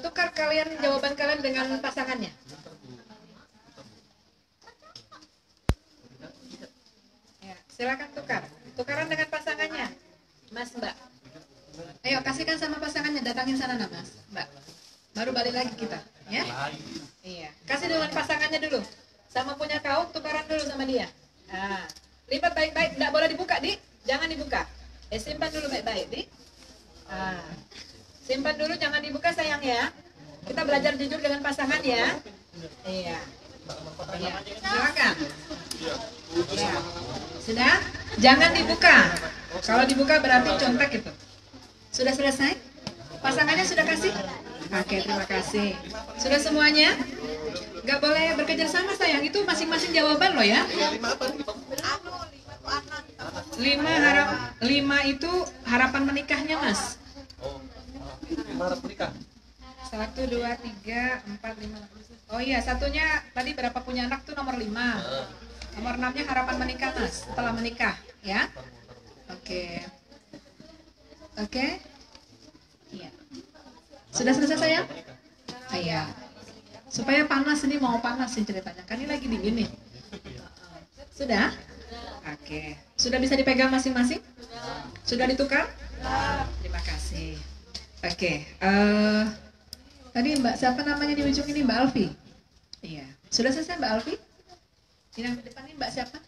tukar kalian jawaban kalian dengan pasangannya. Ya, silakan tukar. Tukaran dengan pasangannya, Mas Mbak. Ayo kasihkan sama pasangannya, datangin sana Mas Mbak. Baru balik lagi kita, ya. Iya, kasih dengan pasangannya dulu. Sama punya kau, tukaran dulu sama dia. Nah, lipat baik-baik, nggak boleh dibuka, Di. Jangan dibuka. Simpan dulu baik-baik, Di. Nah, simpan dulu, jangan dibuka sayang ya. Kita belajar jujur dengan pasangan ya. Iya. Iya. Silakan. Ya. Sudah? Jangan dibuka. Kalau dibuka berarti contek itu. Sudah selesai? Pasangannya sudah kasih? Oke, terima kasih. Sudah semuanya? Gak boleh bekerja sama sayang, itu masing-masing jawaban loh ya. 5 itu harapan menikahnya Mas. 5 harapan menikah. 1, 2, 3, 4, 5. Oh iya, satunya tadi berapa punya anak tuh nomor 5. Nomor 6-nya harapan menikah Mas, setelah menikah ya. Oke. Oke. Iya. Sudah selesai sayang? Iya. Supaya panas, ini mau panas sih ceritanya. Kan ini lagi dingin nih. Sudah? Oke. Sudah bisa dipegang masing-masing? Sudah ditukar? Terima kasih. Oke. Tadi Mbak siapa namanya di ujung ini? Mbak Alfi? Iya. Sudah selesai Mbak Alfi? Yang di depan ini Mbak siapa?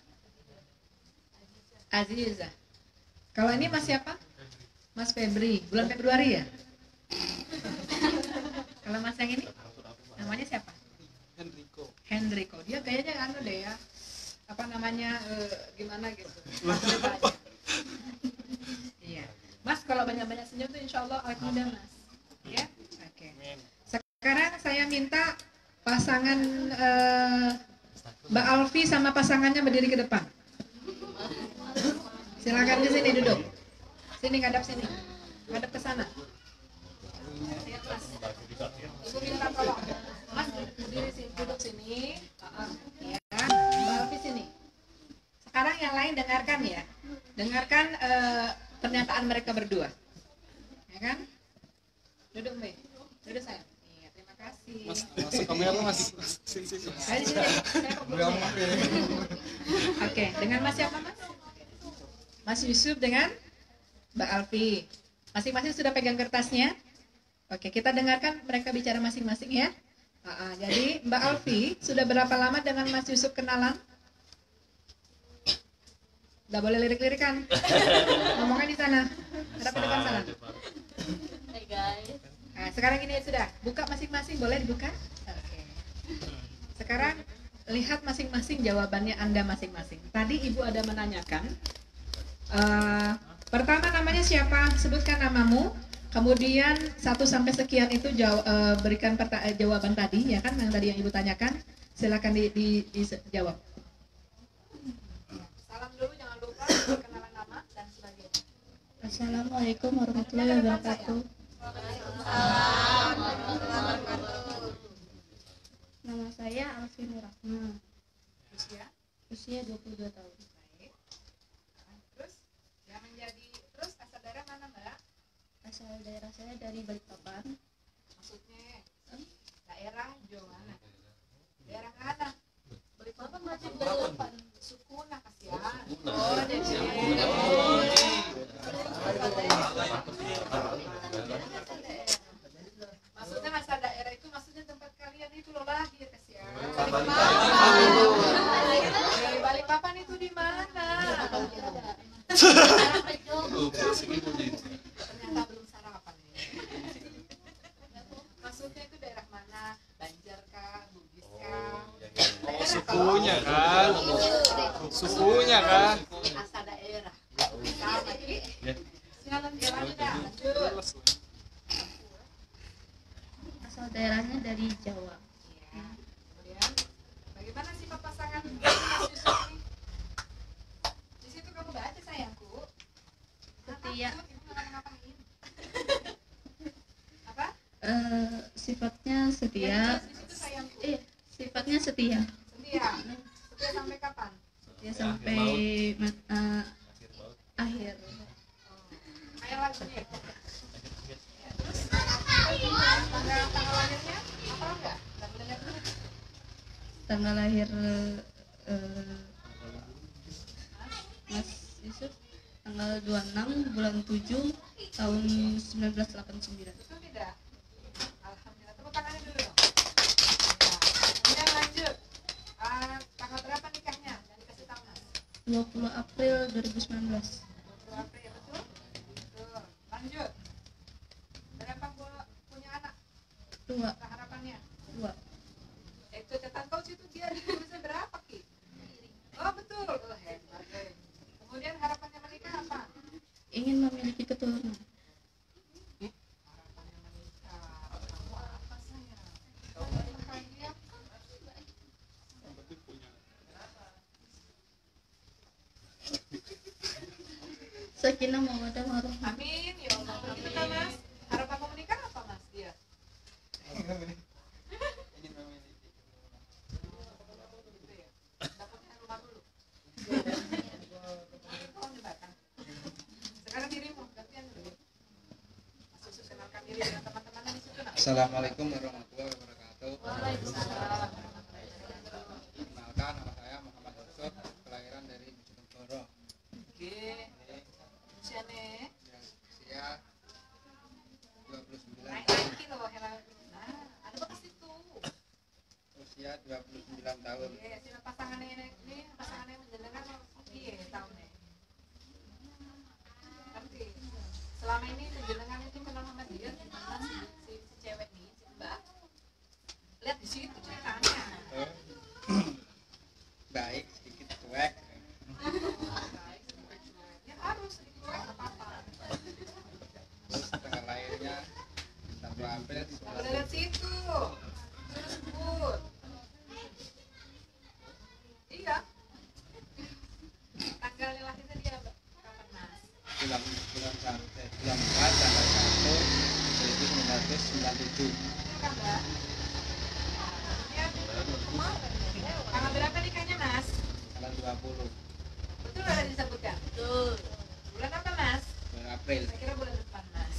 Aziza. Kalau ini Mas siapa? Mas Febri. Bulan Februari ya? Kalau Mas yang ini? Namanya siapa? Hendriko. Dia kayaknya anu deh ya. Apa namanya? Gimana gitu. Iya. Mas kalau banyak-banyak senyum tuh insya Allah awet muda Mas. Ya? Oke. Sekarang saya minta pasangan Mbak Alfi sama pasangannya berdiri ke depan. Silakan ke sini duduk. Sini ngadap sini. Ngadap ke sana. Ibu minta tolong. Mas berdiri sini, duduk sini. Ya. Mbak Alfi sini. Sekarang yang lain dengarkan ya. Dengarkan pernyataan mereka berdua. Ya kan? Duduk Mbak. Duduk sayang. Iya, terima kasih. Mas, masuk kamera Mas. Sini. Oke, dengan Mas siapa Mas? Mas Yusuf dengan Mbak Alfi. Masing-masing sudah pegang kertasnya? Oke, kita dengarkan mereka bicara masing-masing ya. Jadi Mbak Alfi sudah berapa lama dengan Mas Yusuf kenalan? Gak boleh lirik-lirikan. Ngomongnya di sana. Ada di depan sana. Hai guys. Nah, sekarang ini sudah buka masing-masing, boleh dibuka? Oke. Sekarang lihat masing-masing jawabannya Anda masing-masing. Tadi Ibu ada menanyakan. Pertama namanya siapa? Sebutkan namamu. Kemudian 1 sampai sekian itu berikan jawaban tadi, ya kan? Yang tadi yang Ibu tanyakan. Silakan dijawab. Salam dulu, jangan lupa perkenalan nama dan sebagainya. Assalamualaikum warahmatullahi wabarakatuh. Nama saya Alfi Nurrahma. Usia 22 tahun. Baik. Terus yang menjadi asal daerah mana Mbak? Asal daerah saya dari Balikpapan. Maksudnya daerah Jawa mana? Daerah mana? Bapak masih belum. Sukuna kasihan. Oh, jadi maksudnya asal daerah itu maksudnya tempat kalian itu loh lahir kasihan. Balikpapan itu di mana? Ternyata belum sarapan ya. Maksudnya itu daerah mana? Banjar kah? Bugis kah? Oh, sukunya kan? Sukunya kan? Asal daerah. Sama Ki. Silakan lanjut. Asal daerahnya dari Jawa. Iya. Kemudian bagaimana sifat pasangan Mas Yusuf ini? Di situ kamu baca sayangku. Setia. Ibu nggak ngapain? Apa? Sifatnya setia. Di situ sayangku. Sifatnya setia. Setia. Setia sampai kapan? Setia sampai akhir. Ayo langsung ya. Terus tanggal tanggal lahir Mas Yusuf tanggal 26 bulan 7 tahun 1989. Betul tidak? Alhamdulillah. Tepuk tangannya dulu dong. Kemudian lanjut. Tanggal berapa nikahnya? Dan dikasih tahu Mas. 20 April 2019. 20 April, betul? Betul. Lanjut. Berapa punya anak? 2. Harapannya? 2. Itu catatan kau situ dia tulisnya berapa Ki? Oh betul. Oh hebat. Kemudian harapannya menikah apa? Ingin memiliki keturunan. Harapannya menikah. Kamu apa sayang? Kau bahagia? Sakinah mawaddah warahmah. Amin ya Allah. Betul Mas. Harapan mau menikah apa Mas dia? Gitu ya. Dapatnya rumah dulu. Oh, jebakan. Sekarang dirimu gantian dulu. Mas Yusuf kenalkan diri dengan teman-temannya di situ nak. Assalamualaikum warahmatullahi wabarakatuh. Waalaikumsalam. Kenalkan, nama saya Muhammad Yusuf, kelahiran dari Bojonegoro. Oke. Usianya Usia 29 naik tahun. lagi loh Hera. Nah, ada bekas itu. Usia 29 tahun. Oke, sila pasangannya ini pasangannya menjenengan iya tahunnya. Ngerti? Selama ini menjenengan itu kenal sama dia gimana si cewek nih, si Mbak. Lihat di situ ceritanya. Baik, sedikit cuek. Ya harus itu apa-apa. Terus tanggal lahirnya 1 April Boleh lihat situ. Terus sebut. Iya. Tanggal lahirnya dia kapan Mas? bulan 4 tanggal 1 1997. Kan, Mbak? Ya, tanggal berapa nikahnya Mas? Tanggal 20 Betul ada disebutkan? Betul. Bulan apa Mas? bulan April Saya kira bulan depan Mas.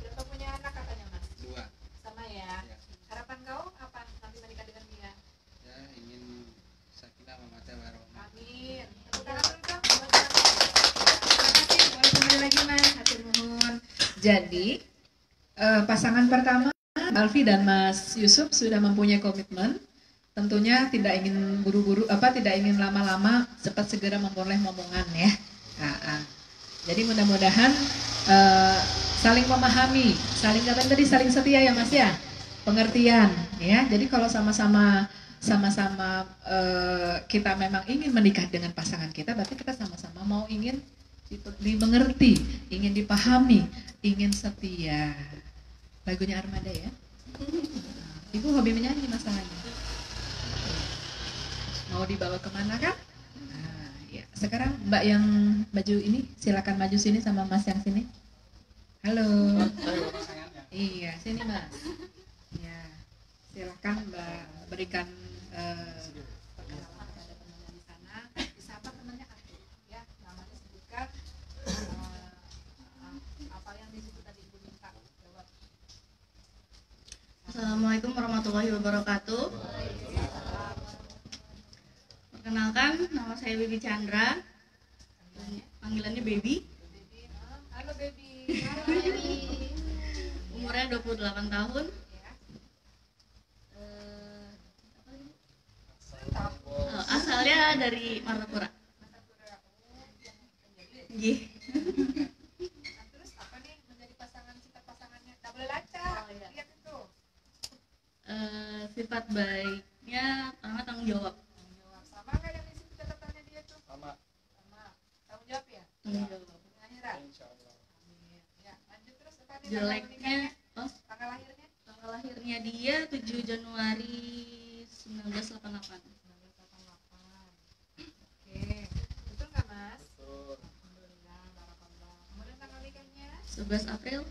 Berapa punya anak katanya Mas? 2. Sama ya. Ya, Harapan kau apa nanti menikah dengan dia? ya ingin sakinah mawaddah warahmah. Amin. Tepuk tangan dulu dong. Terima kasih. Boleh kembali lagi Mas. Hatur nuhun. Jadi pasangan pertama Alfi dan Mas Yusuf sudah mempunyai komitmen. Tentunya tidak ingin buru-buru tidak ingin lama-lama, cepat segera memperoleh momongan ya. Jadi mudah-mudahan saling memahami, saling saling setia ya Mas ya. Pengertian ya. Jadi kalau sama-sama kita memang ingin menikah dengan pasangan kita, berarti kita sama-sama mau ingin dimengerti, ingin dipahami, ingin setia. Lagunya Armada ya. Ibu hobi menyanyi masalahnya. Mau dibawa kemana kan? Nah, ya. Sekarang Mbak yang baju ini silakan maju sini sama Mas yang sini. Halo. Iya, sini Mas. Ya, silakan Mbak berikan perkenalan kepada temannya di sana. Siapa temannya aku? Ya, namanya sebutkan. Apa yang disebut tadi Ibu minta jawab. Assalamualaikum warahmatullahi wabarakatuh. Perkenalkan, nama saya Baby Chandra. Panggilannya Baby. Halo baby. Umurnya 28 tahun. Ya. Asalnya dari Martapura. Nggih. Nah, terus apa nih menjadi pasangan sifat pasangannya? Tak boleh lacak. Oh, iya. Lihat itu. Sifat baiknya pertama tanggung jawab. Tanggung jawab. Sama nggak yang di situ catatannya dia tuh? Sama, Sama. Tanggung jawab ya? Tanggung jawab. Akhirat. insyaallah. Amin. Ya, lanjut terus apa nih? Jeleknya, Tanggal lahirnya? tanggal lahirnya dia 7 Januari 1988. 1988. Oke. Betul nggak Mas? Betul. Alhamdulillah. Barakallah. Kemudian tanggal nikahnya? 11 April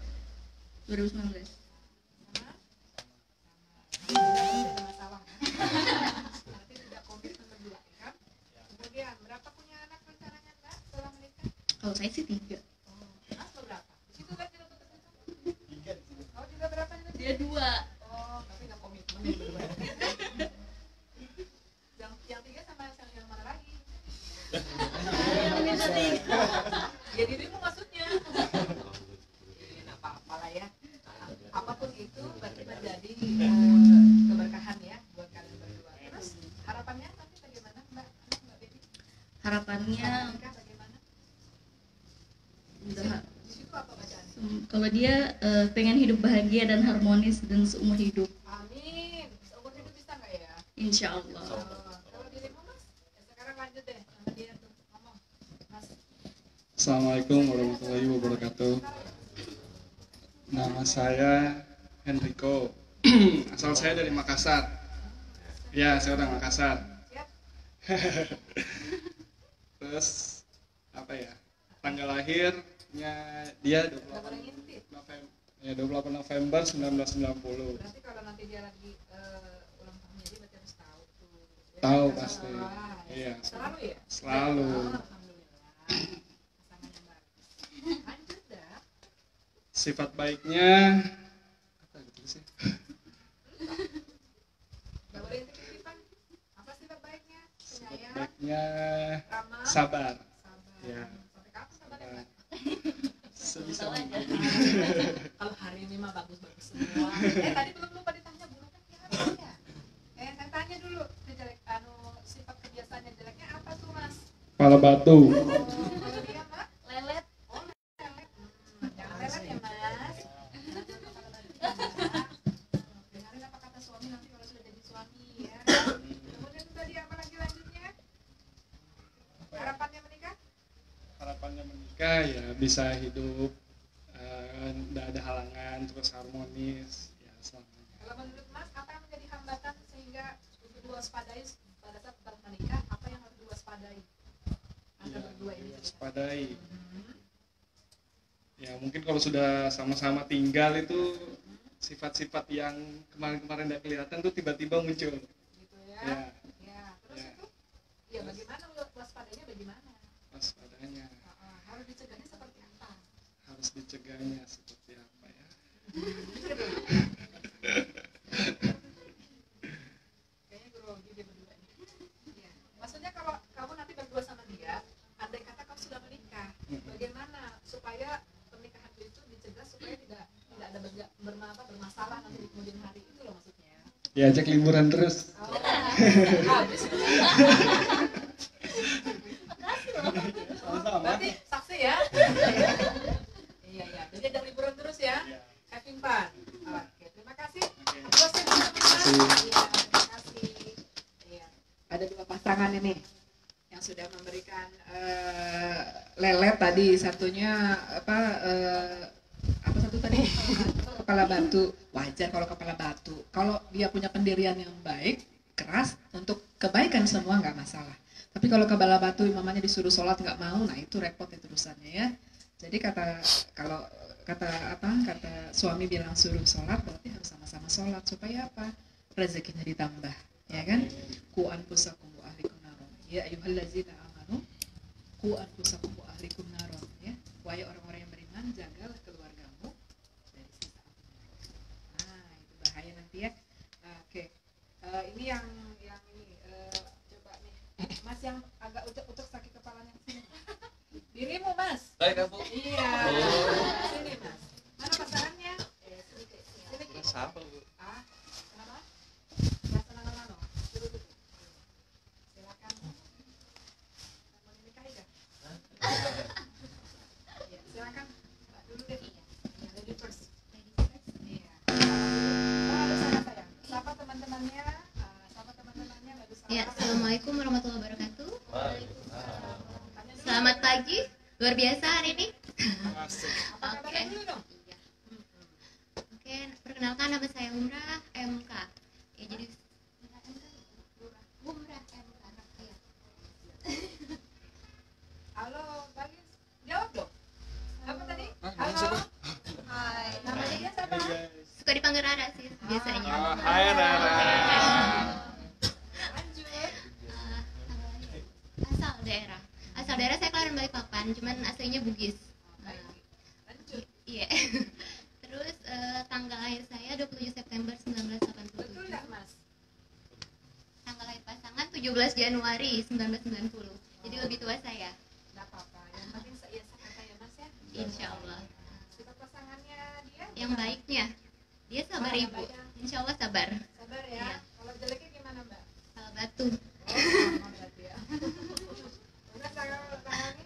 2019. Sama? Tidak ada masalah kan? Berarti tidak komitmen berdua ya kan? Kemudian berapa punya anak rencananya Mbak setelah menikah? Kalau saya sih 3. Oh, Mas berapa? Di situ kan tidak tutup itu. Oh juga berapa juga? Dia 2. Oh, tapi nggak komitmen ya berdua. Ya dirimu maksudnya. Nggak apa-apa lah ya. Apapun itu berarti menjadi keberkahan ya buat kalian berdua. Terus harapannya nanti bagaimana Mbak Baby? Harapannya Nikah bagaimana? udah Di situ apa bacaannya? kalau dia pengen hidup bahagia dan harmonis dan seumur hidup, Amin. Seumur hidup bisa nggak ya? insya Allah. Kalau dirimu Mas, ya sekarang lanjut deh sama dia tuh ngomong. Mas. Assalamualaikum warahmatullahi wabarakatuh. Nama saya Henrico. Asal saya dari Makassar. Ya, saya orang Makassar. Siap? Terus apa ya? Tanggal lahirnya dia Nggak boleh ngintip. 28 November 1990. Berarti kalau nanti dia lagi ulang tahunnya dia berarti harus tahu tuh. Ya, Tahu nggak pasti. salah. Iya. Selalu ya? Selalu. Oh, alhamdulillah. Pasangan yang bagus. Lanjut dah. Sifat baiknya apa gitu sih? Nggak boleh intip-intipan. Apa sifat baiknya? Sifat Penyayang, baiknya ramah, sabar. sabar. Ya. Sampai kapan sabarnya, Mbak? Sebisa Tahu aja. Kalau hari ini mah bagus-bagus semua. Tadi belum lupa ditanya buruknya apa ya? Saya tanya dulu jelek, sifat kebiasaannya jeleknya apa tuh Mas? kepala batu. Kalau dia Mbak? Lelet. Lelet. Jangan lelet ya Mas. Dengarin apa kata suami nanti kalau sudah jadi suami ya. Kemudian itu tadi apa lagi lanjutnya? Harapannya menikah? Harapannya menikah ya bisa hidup tidak ada halangan, terus harmonis ya selamanya. Kalau menurut Mas, apa yang menjadi hambatan sehingga untuk diwaspadai pada saat menikah? Apa yang harus diwaspadai? Antara berdua ini. Waspadai. Ya mungkin kalau sudah sama-sama tinggal itu sifat-sifat yang kemarin-kemarin tidak kelihatan tuh tiba-tiba muncul. Gitu ya. Ya, Ya, terus Ya. itu ya bagaimana waspadanya bagaimana? waspadanya Harus dicegahnya seperti apa? harus dicegahnya seperti apa ya? Kayaknya grogi dia berdua ini. Ya. Maksudnya kalau kamu nanti berdua sama dia, andai kata kamu sudah menikah, bagaimana supaya pernikahan itu dicegah supaya tidak ada bermasalah nanti di kemudian hari itu loh maksudnya. Diajak liburan terus. Oh, habis. Berarti saksi ya? Iya, iya. Jadi ada liburan terus ya? Having fun. Oke, terima kasih. Dosen teman-teman. Iya, terima kasih. Iya. Ada dua pasangan ini yang sudah memberikan lelet tadi. Satunya apa satu tadi? Kepala batu. Wajar kalau kepala batu. Kalau dia punya pendirian yang baik, keras, untuk kebaikan semua nggak masalah. Tapi kalau kepala batu mamanya disuruh sholat nggak mau, nah itu repot itu urusannya ya. Jadi kata suami bilang suruh sholat, berarti harus sama-sama sholat supaya apa? Rezekinya ditambah, ya kan? Ku anfusakum wa ahlikum naron. Ya ayyuhallazina amanu ku anfusakum wa ahlikum naron. Ya, wahai orang-orang yang beriman, jagalah keluargamu dari siksa api neraka. Nah, itu bahaya nanti ya. Oke. Ini yang ini coba nih. Mas yang agak ucek-ucek sakit kepalanya sini. Dirimu Mas. Baik Bu. Iya. Sini Mas. Mana pasangannya? Sini. Siapa Bu? Kenapa? Rasa nano-nano. Duduk. Silakan. Mau dinikahi gak? Iya, silakan. Mbak dulu deh. Iya, lady first. Iya. Halo sama saya. Sapa teman-temannya. Baru salam. Ya, assalamualaikum warahmatullahi wabarakatuh. Tanya dulu. Selamat pagi, luar biasa hari ini. Asik. Apa kabarnya dulu dong? Oke, perkenalkan nama saya Umrah MK. Ya, jadi Umrah MK. Ya. Halo, Bagus. Jawab dong. Apa tadi? Nama Halo. siapa? Hai. Namanya dia siapa? Suka dipanggil Rara sih biasanya. Hai Rara. Lanjut. Asal daerah saya kelahiran Balikpapan, cuman aslinya Bugis. Baik. Lanjut. Iya. Terus tanggal lahir saya 27 September Betul 1987. nggak, Mas? Tanggal lahir pasangan 17 Januari 1990. Jadi lebih tua saya. Nggak apa-apa. Yang penting saya kata yang insya Allah. Sifat pasangannya dia Yang baiknya, dia sabar yang ibu, baik. insya Allah sabar. sabar ya. Iya. Kalau jeleknya gimana Mbak? Kalau batu, Sama berarti ya. Udah tanggal ini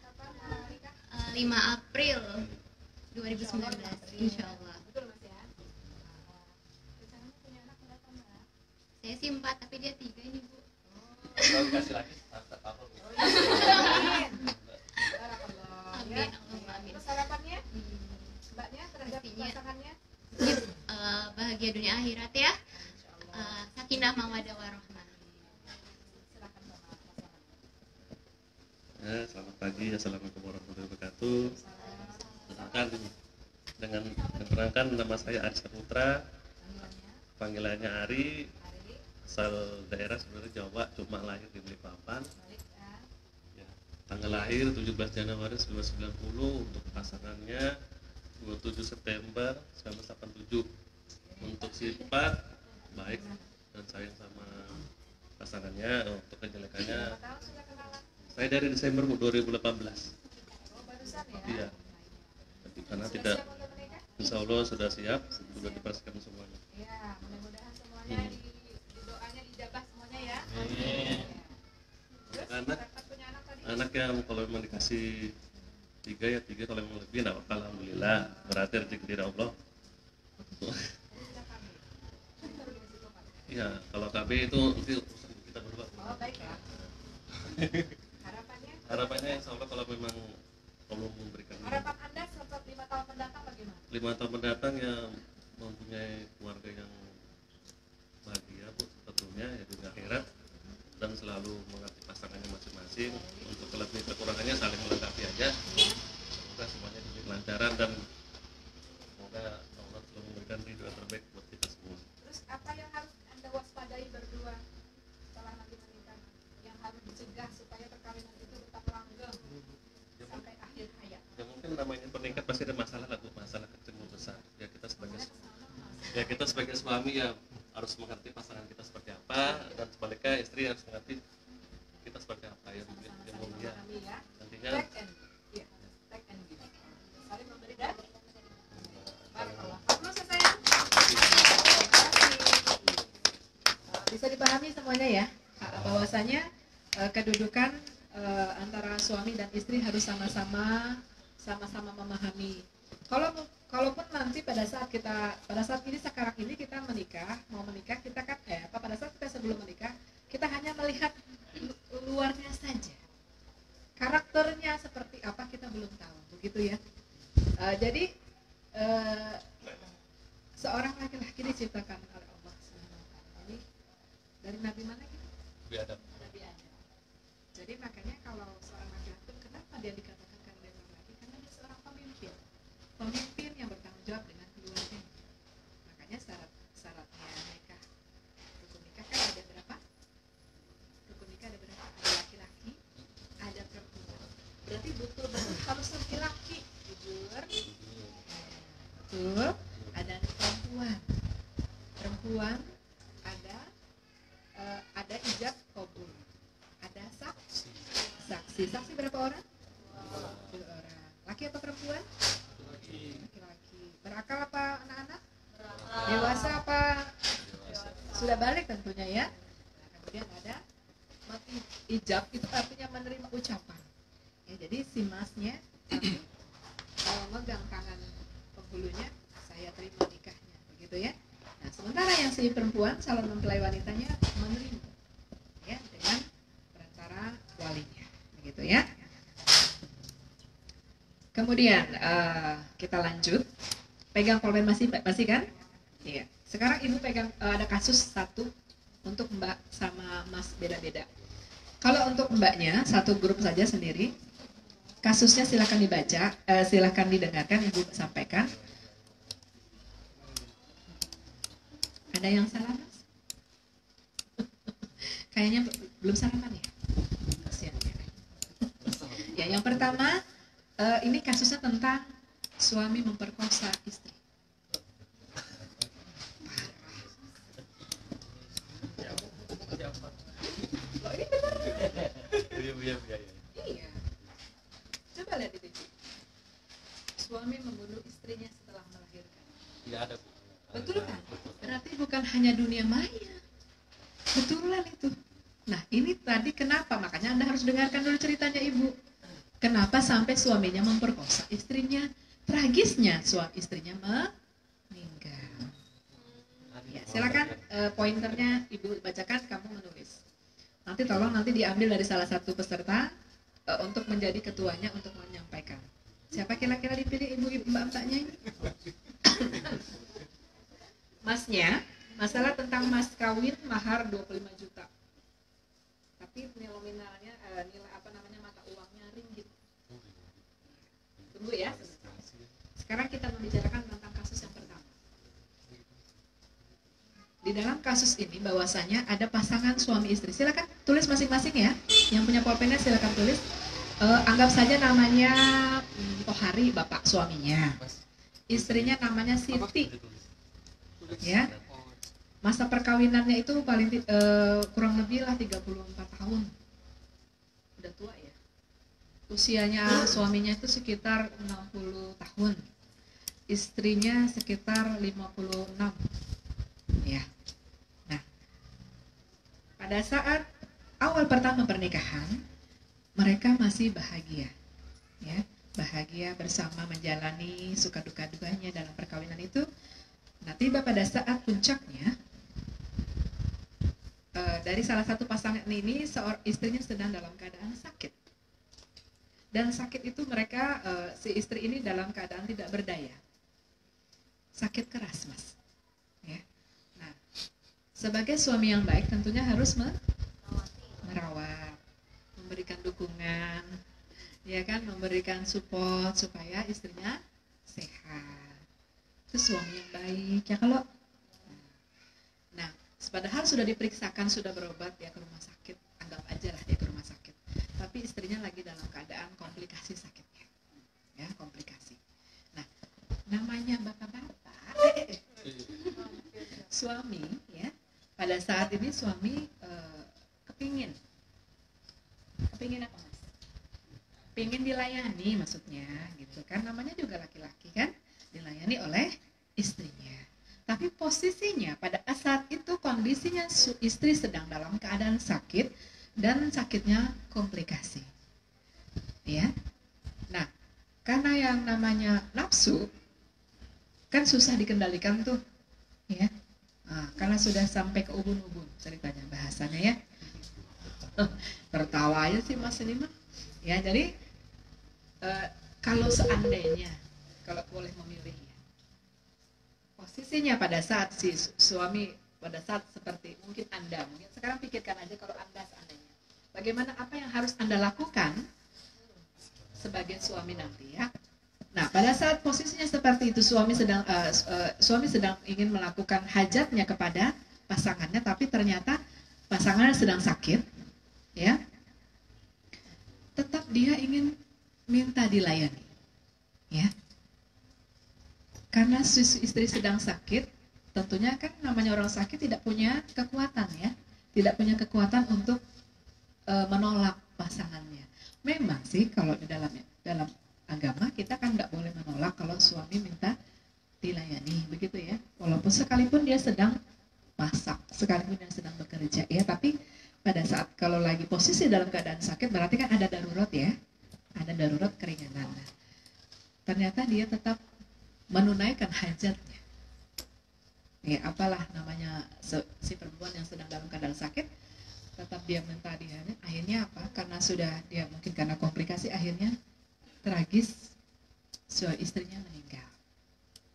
kapan mau nikah? 5 April 2019, insya Allah. Betul Mas ya. Rencananya punya anak berapa Mbak? Saya sih 4, tapi dia 3 ini bu. Kalau dikasih lagi tak apa. Amin. Barakallah. Amin, Ya. Allahumma amin. Terus harapannya Mbaknya terhadap Pastinya. pasangannya? Dia, bahagia dunia akhirat ya. Sakinah mawaddah warahmah. Silakan sama pasangan. Ya, selamat pagi, assalamualaikum warahmatullahi wabarakatuh. Perkenalkan dengan memperkenalkan nama saya Ari Saputra, panggilannya Ari, asal daerah sebenarnya Jawa, cuma lahir di Balikpapan. Ya, tanggal lahir 17 Januari 1990, untuk pasangannya 27 September 1987. Untuk sifat baik dan sayang sama pasangannya. Untuk kejelekannya, Berapa tahun sudah kenalan? saya dari Desember 2018. Oh, barusan ya? Iya. Karena Sudah tidak, siap untuk menikah? insya Allah sudah siap, sudah dipastikan semuanya. Iya, mudah-mudahan semuanya di doanya dijabah semuanya ya. Terus Anak- dapat punya anak tadi? Anak yang kalau memang dikasih 3 ya 3, kalau memang lebih enggak apa-apa, alhamdulillah, berarti rezeki dari Allah. Sudah kami. Ini baru dikasih topan. Iya, kalau KB itu nanti urusan kita berdua. Oh, baik ya. Harapannya? Harapannya insya Allah kalau memang Allah memberikan Harapan Anda setelah 5 tahun mendatang bagaimana? 5 tahun mendatang yang mempunyai keluarga yang bahagia bu, tentunya ya dunia akhirat, dan selalu mengerti pasangannya masing-masing. Untuk kelebihan kekurangannya saling melengkapi aja. Semoga semuanya diberi kelancaran dan semoga Allah selalu memberikan ridho yang terbaik buat kita semua. Terus apa yang harus Anda waspadai berdua setelah nanti menikah? Yang harus dicegah supaya perkawinan itu tetap langgeng sampai akhir hayat? Ya mungkin namanya pernikahan pasti ada masalah lah bu, masalah kecil besar. Ya kita sebagai suami ya harus mengerti pasangan kita seperti apa, dan sebaliknya istri harus mengerti kita seperti apa ya bu. Ya mulia Kami ya. nantinya Take and iya, take and give. Saling memberi dan barakallah. Aplaus ya sayang. Bisa dipahami semuanya ya, bahwasanya kedudukan antara suami dan istri harus sama-sama memahami. Kalaupun nanti pada saat ini sekarang ini kita mau menikah kita kan pada saat kita sebelum menikah kita hanya melihat luarnya saja, karakternya seperti apa kita belum tahu, begitu ya. Jadi seorang laki-laki diciptakan oleh Allah SWT. Jadi dari Nabi mana kita? biadab. Nabi Adam. Jadi makanya kalau seorang laki-laki, kenapa dia dikatakan karena dia laki-laki? Karena dia seorang pemimpin yang bertanggung jawab dengan keluarganya. Makanya syaratnya nikah, rukun nikah kan ada berapa? Rukun nikah ada berapa? Ada laki-laki, ada perempuan. Berarti betul-betul harus laki-laki, jujur. Betul. Ada perempuan ada ijab kabul, ada saksi berapa orang? 2 orang. Laki apa perempuan? Laki-laki. Berakal apa anak-anak? Dewasa apa sudah balik tentunya ya. Nah, kemudian ada mati ijab, itu artinya menerima ucapan ya. Jadi si masnya megang tangan penghulunya, saya terima nikahnya, begitu ya. Nah, sementara yang si perempuan calon mempelai wanitanya menerima ya dengan perantara walinya, begitu ya. Kemudian kita lanjut, pegang pulpen masih kan? Iya. Sekarang ibu pegang, ada kasus satu untuk mbak sama mas beda-beda. Kalau untuk mbaknya satu grup saja sendiri, kasusnya silakan dibaca, silakan didengarkan, ibu sampaikan. Ada yang salah mas? Kayaknya belum salaman ya? Kasihan ya. Ya, yang pertama ini kasusnya tentang suami memperkosa istri. Loh, ini benar. Iya. Coba lihat di TV. ada Bu. Betul kan? Berarti bukan hanya dunia maya. Betulan itu. Nah, ini tadi kenapa? Makanya Anda harus dengarkan dulu ceritanya Ibu. Kenapa sampai suaminya memperkosa istrinya? Tragisnya istrinya meninggal. Ya, silakan pointernya Ibu bacakan, kamu menulis. Nanti tolong diambil dari salah satu peserta untuk menjadi ketuanya untuk menyampaikan. Siapa kira-kira dipilih Ibu mbak-mbaknya ini? Masnya, masalah tentang mas kawin mahar 25 juta. Tapi nominalnya nilai mata uangnya ringgit. Tunggu ya. Sekarang kita membicarakan tentang kasus yang pertama. Di dalam kasus ini bahwasanya ada pasangan suami istri. Silakan tulis masing-masing ya. Yang punya pulpennya silakan tulis. Anggap saja namanya Tohari, bapak suaminya. Istrinya namanya Siti. Ya. Masa perkawinannya itu paling kurang lebih lah 34 tahun. Udah tua ya. Usianya suaminya itu sekitar 60 tahun. Istrinya sekitar 56. Ya. Nah, pada saat awal pertama pernikahan, mereka masih bahagia. Ya, bahagia bersama menjalani suka duka dukanya dalam perkawinan itu. Nah, tiba pada saat puncaknya, dari salah satu pasangan ini, seorang istrinya sedang dalam keadaan sakit. Dan sakit itu mereka, si istri ini dalam keadaan tidak berdaya. Sakit keras, Mas. Ya. Nah, sebagai suami yang baik tentunya harus merawat, memberikan dukungan, ya kan, memberikan support supaya istrinya sehat. Itu suami yang baik ya kalau. Nah, padahal sudah diperiksakan, sudah berobat ya ke rumah sakit, anggap aja lah dia ke rumah sakit. Tapi istrinya lagi dalam keadaan komplikasi sakitnya, ya komplikasi. Nah, namanya bapak-bapak, suami ya, pada saat ini suami kepingin apa Mas? Pingin dilayani maksudnya, gitu kan? Namanya juga laki-laki kan? Dilayani oleh istrinya. Tapi posisinya pada saat itu kondisinya istri sedang dalam keadaan sakit dan sakitnya komplikasi. Ya. Nah, karena yang namanya nafsu kan susah dikendalikan tuh, ya. Nah, karena sudah sampai ke ubun-ubun ceritanya bahasanya ya. Tertawa aja sih Mas ini mah. Ya, jadi kalau seandainya kalau boleh memilih ya, posisinya pada saat si suami pada saat seperti mungkin Anda, mungkin sekarang pikirkan aja kalau Anda seandainya, bagaimana apa yang harus Anda lakukan sebagai suami nanti ya. Nah, pada saat posisinya seperti itu suami sedang ingin melakukan hajatnya kepada pasangannya, tapi ternyata pasangannya sedang sakit, ya, tetap dia ingin minta dilayani, ya. Karena istri sedang sakit, tentunya kan namanya orang sakit tidak punya kekuatan ya, tidak punya kekuatan untuk menolak pasangannya. Memang sih kalau di dalam agama kita kan nggak boleh menolak kalau suami minta dilayani, begitu ya. Walaupun sekalipun dia sedang masak, sekalipun dia sedang bekerja ya, tapi pada saat kalau lagi posisi dalam keadaan sakit berarti kan ada darurat ya, ada darurat keringanan. Nah, ternyata dia tetap menunaikan hajatnya. Ya, apalah namanya si perempuan yang sedang dalam keadaan sakit, tetap dia minta dilayani. Akhirnya apa? Karena sudah dia mungkin karena komplikasi akhirnya tragis, istrinya meninggal.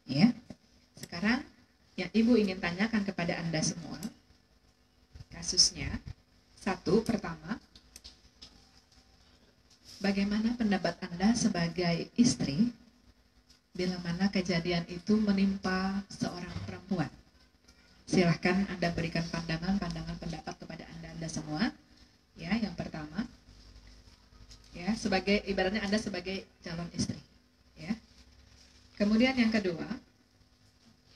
Ya. Sekarang yang Ibu ingin tanyakan kepada Anda semua, kasusnya satu, pertama, bagaimana pendapat Anda sebagai istri bila mana kejadian itu menimpa seorang perempuan? Silahkan Anda berikan pandangan pendapat kepada Anda semua. Ya, yang pertama, ya, sebagai ibaratnya Anda sebagai calon istri, ya. Kemudian yang kedua,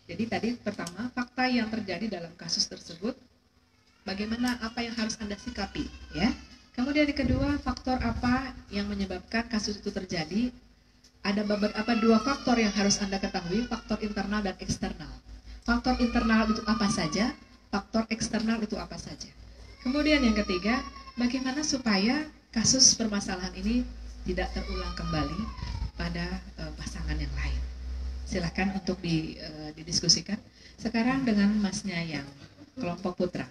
jadi tadi pertama fakta yang terjadi dalam kasus tersebut, bagaimana apa yang harus Anda sikapi, ya. Kemudian yang kedua, faktor apa yang menyebabkan kasus itu terjadi ada beberapa dua faktor yang harus Anda ketahui, faktor internal dan eksternal. Faktor internal itu apa saja, faktor eksternal itu apa saja. Kemudian yang ketiga, bagaimana supaya kasus permasalahan ini tidak terulang kembali pada pasangan yang lain. Silakan untuk didiskusikan. Sekarang dengan Masnya yang kelompok putra.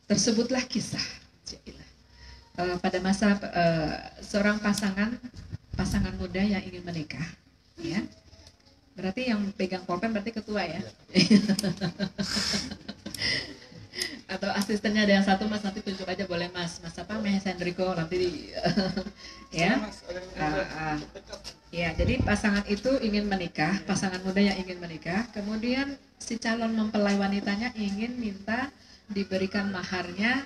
Tersebutlah kisah. Pada masa seorang pasangan muda yang ingin menikah, ya. Berarti yang pegang pulpen berarti ketua ya. Atau asistennya ada yang satu, Mas, nanti tunjuk aja boleh Mas apa Mas Hendriko nanti ya. Ya, jadi pasangan itu ingin menikah, pasangan muda yang ingin menikah, kemudian si calon mempelai wanitanya ingin minta diberikan maharnya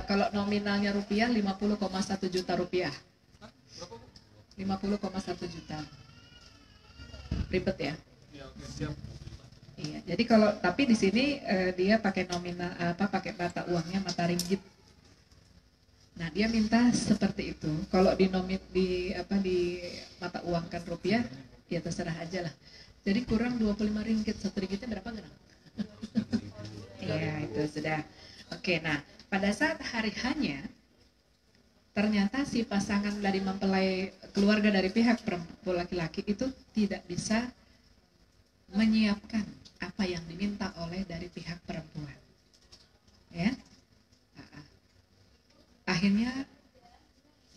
kalau nominalnya rupiah 50,1 juta rupiah. 50,1 juta. Ribet ya? Iya, jadi kalau tapi di sini dia pakai nominal pakai mata uangnya mata ringgit. Nah, dia minta seperti itu. Kalau di mata uangkan rupiah, ya terserah aja lah. Jadi kurang 25 ringgit, 1 ringgitnya berapa gram? Iya, itu sudah. Oke, nah, pada saat hari hanya ternyata si pasangan dari mempelai keluarga dari pihak perempuan laki-laki itu tidak bisa menyiapkan apa yang diminta oleh dari pihak perempuan, ya. Akhirnya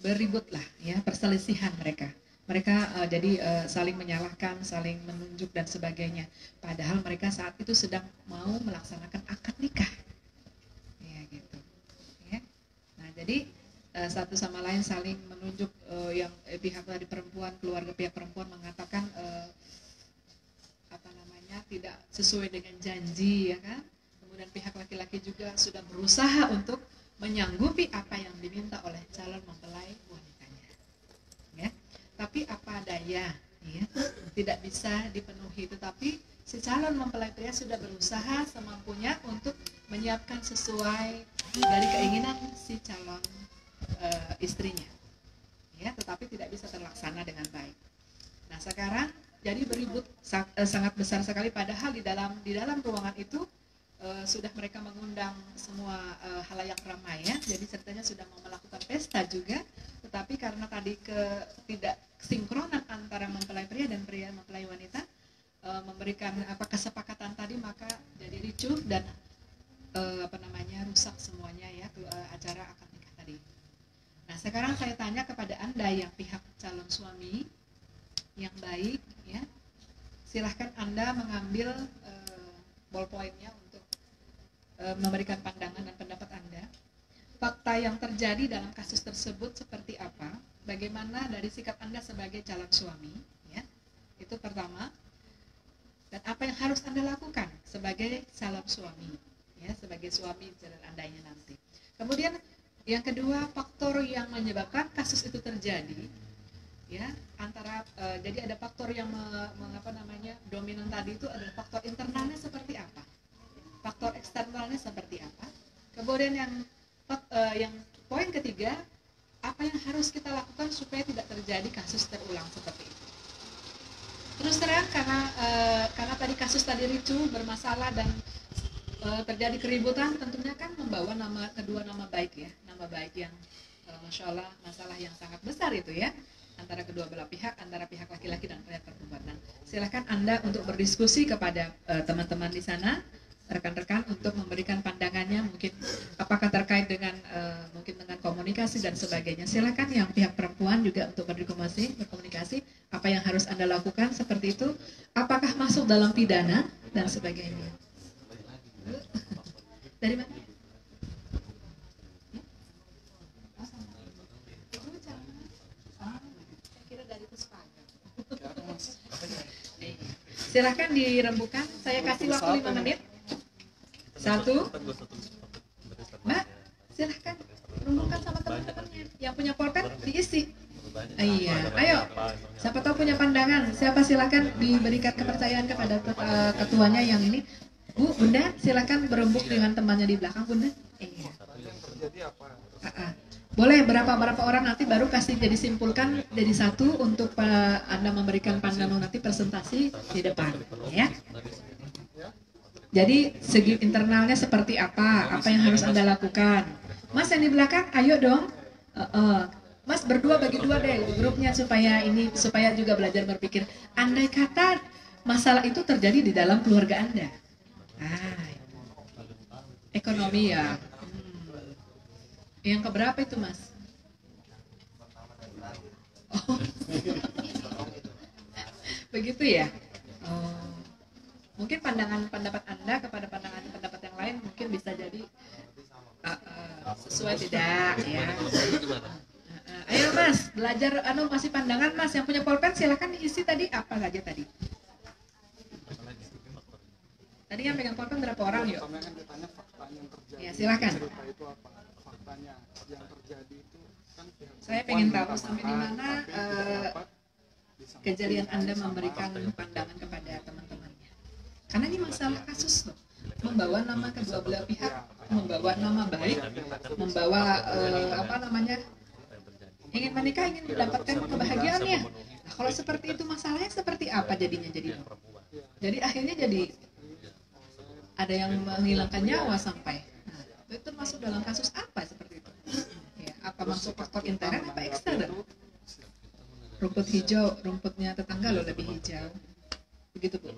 beributlah, ya, perselisihan mereka. Mereka jadi saling menyalahkan, saling menunjuk dan sebagainya. Padahal mereka saat itu sedang mau melaksanakan akad nikah, ya gitu. Ya. Nah, jadi satu sama lain saling menunjuk, yang pihak dari perempuan, keluarga pihak perempuan mengatakan tidak sesuai dengan janji, ya kan. Kemudian pihak laki-laki juga sudah berusaha untuk menyanggupi apa yang diminta oleh calon mempelai wanitanya, ya. Tapi apa daya, ya, tidak bisa dipenuhi. Tetapi si calon mempelai pria sudah berusaha semampunya untuk menyiapkan sesuai dari keinginan si calon istrinya, ya. Tetapi tidak bisa terlaksana dengan baik. Nah, sekarang jadi beribut sangat besar sekali, padahal di dalam ruangan itu sudah mereka mengundang semua halayak ramai, ya. Jadi ceritanya sudah mau melakukan pesta juga, tetapi karena tadi tidak sinkronan antara mempelai pria dan pria mempelai wanita memberikan kesepakatan tadi, maka jadi ricuh dan rusak semuanya, ya, acara akad nikah tadi. Nah, sekarang saya tanya kepada Anda yang pihak calon suami yang baik, ya, silahkan Anda mengambil ballpointnya untuk memberikan pandangan dan pendapat Anda. Fakta yang terjadi dalam kasus tersebut seperti apa? Bagaimana dari sikap Anda sebagai calon suami, ya, itu pertama. Dan apa yang harus Anda lakukan sebagai calon suami, ya, sebagai suami calon Andanya nanti. Kemudian yang kedua, faktor yang menyebabkan kasus itu terjadi. Ya, jadi ada faktor yang dominan tadi itu adalah faktor internalnya seperti apa, faktor eksternalnya seperti apa. Kemudian yang poin ketiga, apa yang harus kita lakukan supaya tidak terjadi kasus terulang seperti itu. Terus terang karena tadi kasus tadi ricuh, bermasalah dan terjadi keributan, tentunya kan membawa nama baik, ya, nama baik yang masya Allah masalah yang sangat besar itu, ya, antara kedua belah pihak, antara pihak laki-laki dan pihak perempuan. Nah, silakan Anda untuk berdiskusi kepada teman-teman di sana, rekan-rekan, untuk memberikan pandangannya, mungkin apakah terkait dengan mungkin dengan komunikasi dan sebagainya. Silakan yang pihak perempuan juga untuk berkomunikasi apa yang harus Anda lakukan seperti itu, apakah masuk dalam pidana dan sebagainya. Dari mana? Silahkan dirembukan, saya kasih waktu 5 menit. 1. Mbak, silahkan rembukan sama teman-temannya. Yang punya pulpen diisi. Iya, ayo. Siapa tahu punya pandangan. Siapa silahkan diberikan kepercayaan kepada ketuanya yang ini. Bu, Bunda, silahkan berembuk dengan temannya di belakang, Bunda. Iya. Boleh berapa orang nanti baru kasih jadi simpulkan jadi satu untuk Anda memberikan pandangan nanti presentasi di depan, ya. Jadi segi internalnya seperti apa yang harus Anda lakukan. Mas yang di belakang, ayo dong. Mas berdua bagi dua deh grupnya supaya juga belajar berpikir. Andai kata masalah itu terjadi di dalam keluarga Anda. Ekonomi ya. Yang keberapa itu, Mas? Oh. Begitu ya? Oh. Mungkin pendapat Anda kepada pendapat yang lain mungkin bisa jadi sesuai tidak ya. Ayo Mas, belajar masih pandangan Mas. Yang punya pulpen silakan diisi tadi apa saja tadi. Tadi yang pegang pulpen berapa orang yuk? Ya silakan. Saya pengen tahu sampai di mana kejadian Anda memberikan pandangan kepada teman-temannya. Karena ini masalah kasus loh. Membawa nama kedua belah pihak, membawa nama baik, membawa ingin menikah, ingin mendapatkan kebahagiaannya. Nah, kalau seperti itu masalahnya seperti apa jadinya jadi akhirnya jadi ada yang menghilangkan nyawa sampai. Nah, itu masuk dalam kasus apa seperti itu? Ya, apa masuk faktor intern apa ekstern? Rumput hijau, rumputnya tetangga lo lebih hijau. Begitu Bu.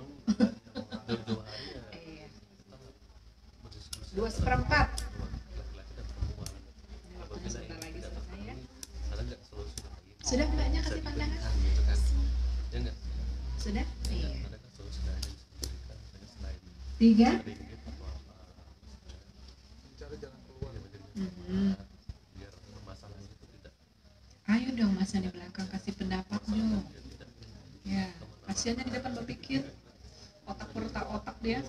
2/4. Waktunya sebentar lagi selesai ya. Sudah mbaknya kasih pandangan? Sudah? Iya. 3. Ayo dong Mas yang di belakang kasih pendapat dong. Ya, kasihannya di depan berpikir otak dia.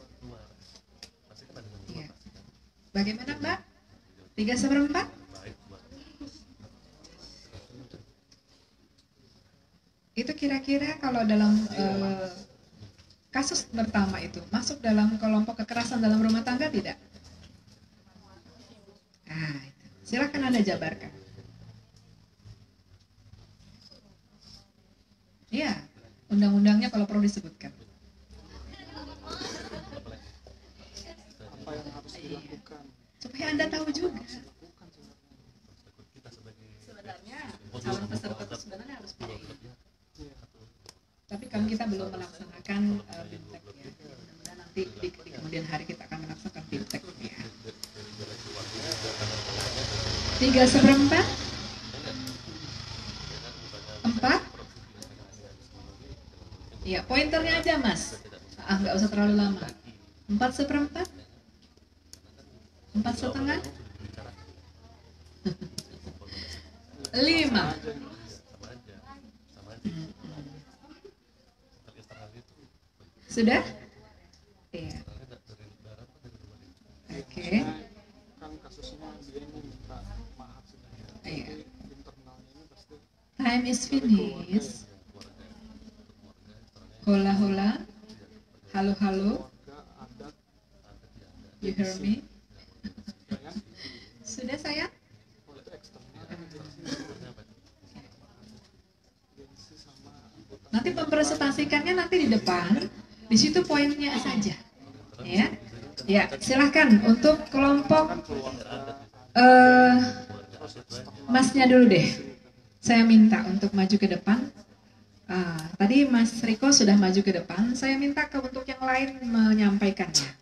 Ya. Bagaimana Mbak? 3/4? Itu kira-kira kalau dalam kasus pertama itu masuk dalam kelompok kekerasan dalam rumah tangga tidak? Nah, silakan Anda jabarkan. Iya, undang-undangnya kalau perlu disebutkan. Apa yang harus dilakukan? Supaya Anda tahu juga. Sebenarnya calon peserta itu sebenarnya harus punya ini. Tapi kan kita belum melaksanakan BIMTEK ya. Mudah-mudahan nanti di kemudian hari kita akan melaksanakan BIMTEK ya. 3/4? 4? Iya, pointernya aja Mas. Nggak usah terlalu lama. 4/4? 4,5? 5. Sudah? Iya. Oke. Kan kasusnya dia minta maaf sudah. Iya. Internalnya ini pasti Time is finished. Hola hola. Halo halo. adat You hear me? Sudah sayang? itu eksternal gengsi sama Nanti mempresentasikannya nanti di depan. Di situ poinnya saja. Ya. Ya, silahkan untuk kelompok Masnya dulu deh. Saya minta untuk maju ke depan. Tadi Mas Riko sudah maju ke depan. Saya minta untuk yang lain menyampaikannya.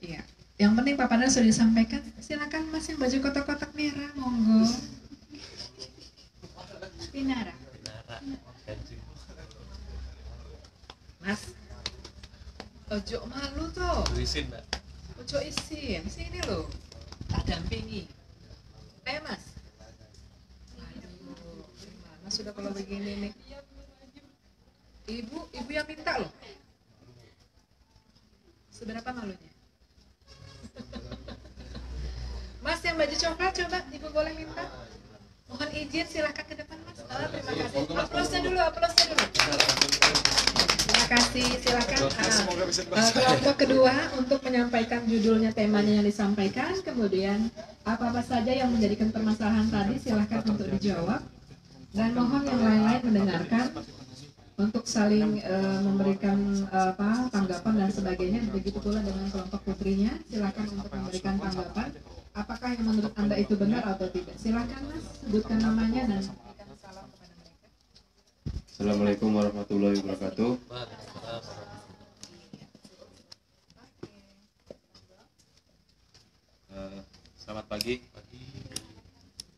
Iya. Yang penting paparan sudah disampaikan. Silakan Mas yang baju kotak-kotak merah, monggo. Pinara. Mas, ojo malu toh. Ojo isin, sini loh. Tak dampingi. Ayo Mas. Aduh, gimana sudah kalau begini nih? Ibu yang minta loh. Seberapa malunya? Mas yang baju coklat coba, Ibu boleh minta? Mohon izin, silahkan ke depan Mas. Terima kasih. Aplausnya dulu. Silakan kasih. Silakan Semoga bisa dibaca. kelompok kedua untuk menyampaikan judulnya, temanya yang disampaikan, kemudian apa-apa saja yang menjadikan permasalahan tadi silakan untuk dijawab, dan mohon yang lain-lain mendengarkan untuk saling memberikan tanggapan dan sebagainya. Begitu pula dengan kelompok putrinya, silakan untuk memberikan tanggapan. Apakah yang menurut Anda itu benar atau tidak? Silakan Mas, sebutkan namanya dan berikan salam kepada mereka. Assalamualaikum warahmatullahi wabarakatuh. Selamat pagi.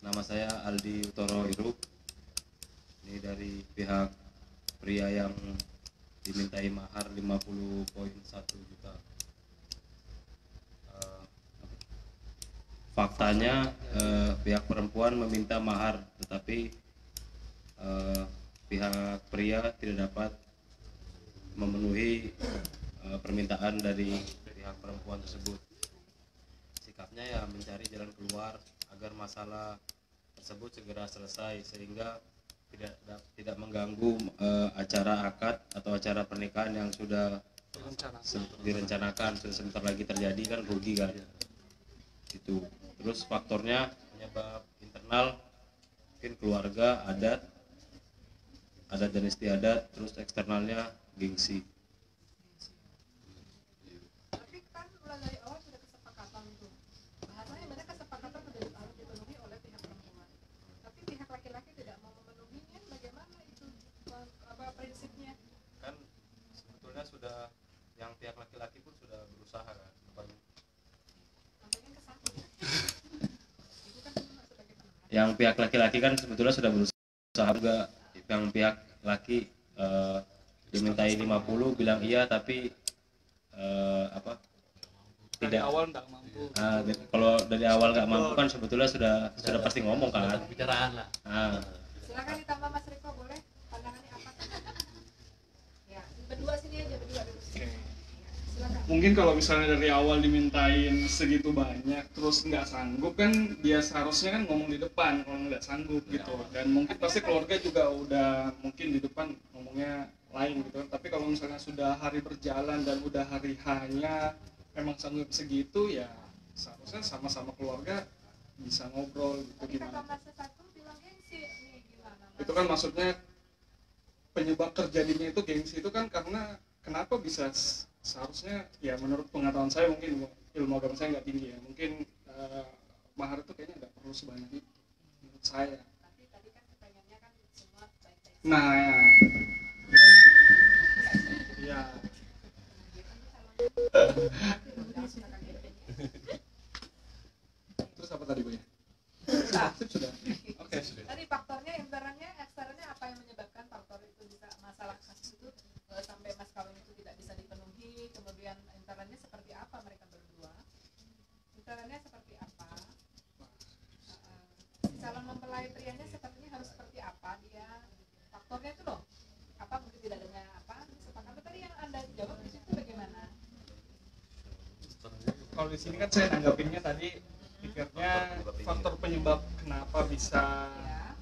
Nama saya Aldi Utoro Irup. Ini dari pihak pria yang dimintai mahar 50,1 juta. Faktanya pihak perempuan meminta mahar, tetapi pihak pria tidak dapat memenuhi permintaan dari pihak perempuan tersebut. Sikapnya ya mencari jalan keluar agar masalah tersebut segera selesai, sehingga tidak mengganggu acara akad atau acara pernikahan yang sudah direncanakan. Sudah sebentar lagi terjadi, kan rugi kan itu. Terus faktornya penyebab internal mungkin keluarga, adat dan istiadat, terus eksternalnya gengsi. Tapi kan mulai dari awal sudah kesepakatan itu. Bahasanya mereka kesepakatan harus dipenuhi oleh pihak perempuan. Tapi pihak laki-laki tidak mau memenuhinya, bagaimana itu? Apa prinsipnya? Kan sebetulnya sudah, yang pihak laki-laki pun sudah berusaha kan. Sampaikan ke sana. Itu kan sudah kita. Yang pihak laki-laki kan sebetulnya sudah berusaha juga. Yang pihak laki dimintai 50 bilang iya, tapi Dari tidak. awal nggak mampu. Kalau dari awal nggak mampu kan sebetulnya sudah pasti ngomong kan. Pembicaraan lah. Silakan ditambah Mas Riko, boleh? Pandangannya apa? Ya, berdua sini aja, berdua dulu. Oke. Silakan. Mungkin kalau misalnya dari awal dimintain segitu banyak terus nggak sanggup, kan dia seharusnya kan ngomong di depan kalau nggak sanggup gitu. Dan mungkin pasti keluarga juga udah mungkin di depan ngomongnya lain gitu. Tapi kalau misalnya sudah hari berjalan dan udah hari hanya memang sanggup segitu, ya seharusnya sama-sama keluarga bisa ngobrol gitu. Tadi kata Gimana? Mas satu bilang gengsi, nih gimana? Mas? Itu kan maksudnya penyebab terjadinya itu gengsi itu kan karena kenapa bisa seharusnya, ya menurut pengetahuan saya, mungkin ilmu agama saya nggak tinggi ya, mungkin mahar itu kayaknya nggak perlu sebanyak itu menurut saya. Tapi tadi kan kepengennya kan semua baik-baik. Nah ya terus apa tadi Bu ya? Sudah. Oke. Tadi faktornya, internalnya, eksternalnya apa yang menyebabkan faktor itu bisa, masalah kasus itu sampai mas kawin itu tidak bisa dipenuhi, kemudian internalnya seperti apa mereka berdua? Internalnya seperti apa? Calon mempelai prianya sepertinya harus seperti apa dia? Faktornya itu loh. Apa mungkin tidak adanya apa? Kesepakatan tadi yang Anda jawab di situ bagaimana? Kalau di sini kan saya nanggapinnya tadi, pikirnya faktor penyebab kenapa bisa Ya.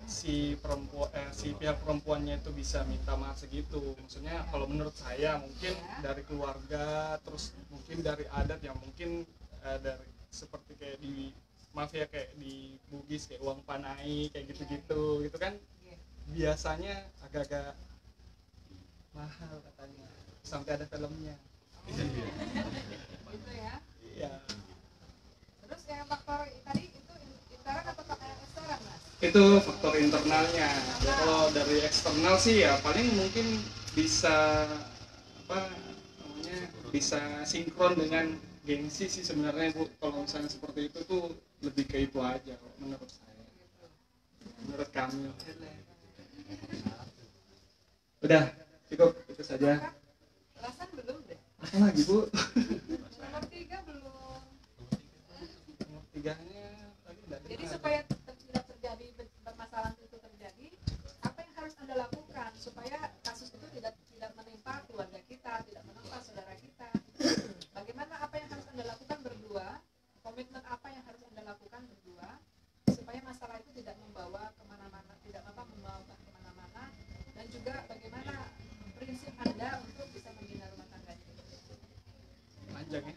si pihak perempuannya itu bisa minta mahar segitu. Maksudnya kalau menurut saya mungkin dari keluarga, terus mungkin dari adat yang mungkin dari seperti kayak di mafia, kayak di Bugis kayak uang panai kayak gitu-gitu gitu kan, biasanya agak-agak mahal katanya, sampai ada filmnya. Gitu ya. Iya. Terus yang faktor tadi itu internal atau faktor eksternal, Mas? Itu faktor internalnya. Kalau dari eksternal sih ya paling mungkin bisa bisa sinkron dengan gengsi sih sebenarnya Bu. Kalau misalnya seperti itu tuh lebih ke itu aja kalau menurut saya. Menurut kami. Udah, cukup itu saja. Rasan belum deh. Apa lagi Bu? Nomor 3 belum. Nomor 3-nya lagi enggak. Jadi supaya tidak terjadi permasalahan itu terjadi, apa yang harus Anda lakukan supaya kasus itu tidak menimpa keluarga kita, tidak menimpa saudara kita? Bagaimana, apa yang harus Anda lakukan berdua? Komitmen apa yang harus Anda lakukan berdua supaya masalah itu tidak membawa kemana-mana, tidak membawa kemana-mana, dan juga bagaimana prinsip Anda untuk bisa membina rumah tangganya? Panjang ya.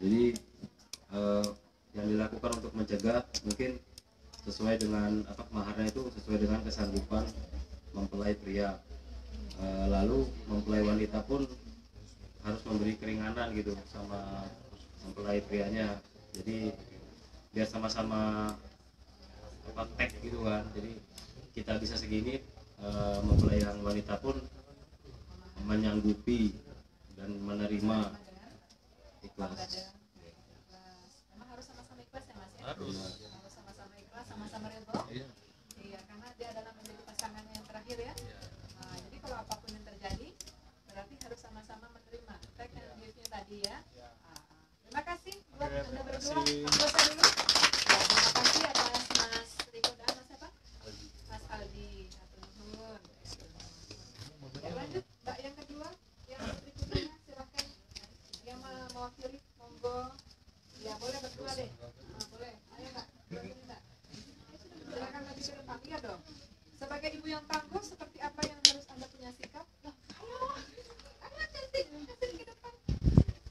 Jadi yang dilakukan untuk mencegah mungkin sesuai dengan maharnya itu sesuai dengan kesanggupan mempelai pria. Lalu mempelai wanita pun harus memberi keringanan gitu sama mempelai prianya. Jadi biar sama-sama tag gitu kan. Jadi kita bisa segini, mempelai yang wanita pun menyanggupi dan menerima ikhlas. Memang harus sama-sama ikhlas ya Mas ya? Harus. Harus sama-sama ikhlas, sama-sama redho. Iya. Iya, karena dia adalah menjadi pasangannya yang terakhir ya. Nah, jadi kalau apapun yang terjadi, berarti harus sama-sama menerima. Take and give-nya tadi ya. Terima kasih buat Oke, Anda terima berdua. kasih. Anggosa dulu. Ya, terima kasih atas Mas Riko dan Mas siapa? Mas Aldi. Atur nuhun. Ya, lanjut Mbak yang kedua, yang berikutnya silakan. Yang mewakili, monggo. Ya boleh berdua deh. Nah, boleh. Ayo Mbak, berdua Mbak. Silakan lagi ke depan. Iya dong. Sebagai ibu yang tangguh, seperti apa yang harus Anda punya sikap? Loh, ayo cantik, kasih ke depan.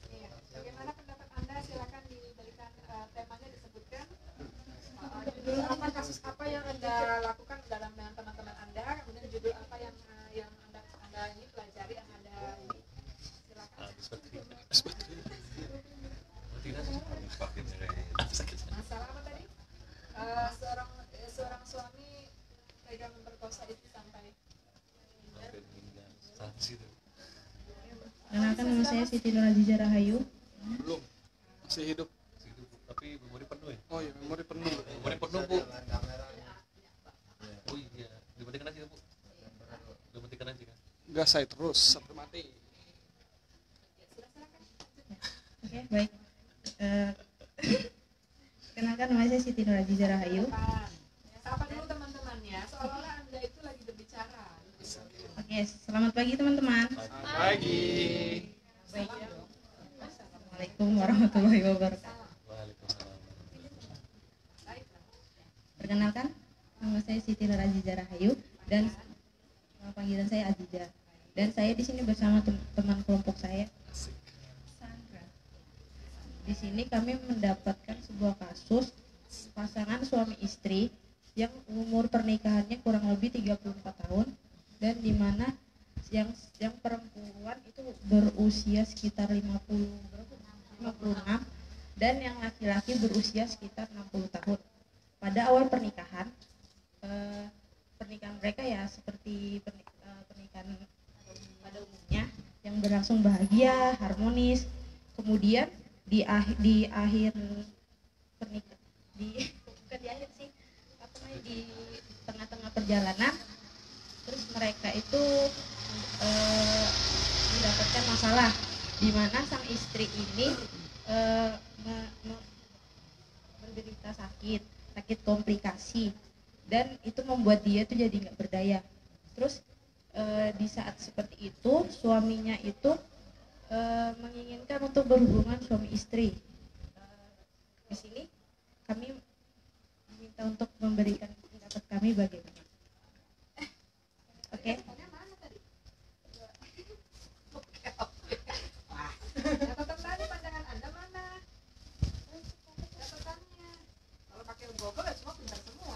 Iya. Bagaimana pendapat Anda? Silakan diberikan temanya disebutkan. Judul apa, kasus apa yang Anda lakukan dalam dengan teman-teman Anda? Kemudian judul apa yang Anda ini pelajari yang Anda ini? Silakan. Masalah apa tadi? Seorang suami tega memperkosa istri sampai Perkenalkan, nama saya Siti Nurhaliza Rahayu. Belum. Masih hidup. Tapi memori penuh ya? Oh iya, memori penuh. Memori penuh Bu. Oh iya, dimatikan aja Bu. Dimatikan aja kan? Gas saya terus sampai mati. Oke, baik. Perkenalkan, nama saya Siti Nurhaliza Rahayu. Sapa dulu teman-temannya, seolah-olah Anda itu lagi berbicara. Oke, selamat pagi teman-teman. Pagi. Baik. Assalamualaikum warahmatullahi wabarakatuh. Waalaikumsalam. Perkenalkan, nama saya Siti Nurhaliza Rahayu dan nama panggilan saya Aziza. Dan saya di sini bersama teman kelompok saya, Sandra. Di sini kami mendapatkan sebuah kasus pasangan suami istri yang umur pernikahannya kurang lebih 34 tahun dan di mana yang perempuan itu berusia sekitar 56 dan yang laki-laki berusia sekitar 60 tahun. Pada awal pernikahan mereka ya seperti pernikahan pada umumnya yang berlangsung bahagia, harmonis. Kemudian di akhir pernikahan bukan di akhir sih, di tengah-tengah perjalanan terus mereka itu mendapatkan masalah di mana sang istri ini menderita sakit komplikasi dan itu membuat dia tuh jadi nggak berdaya. Terus di saat seperti itu suaminya itu menginginkan untuk berhubungan suami istri. Di sini kami minta untuk memberikan pendapat kami bagaimana. Oke. Catatan tadi pandangan Anda mana? Catatannya. Kalau pakai Google ya semua pintar semua.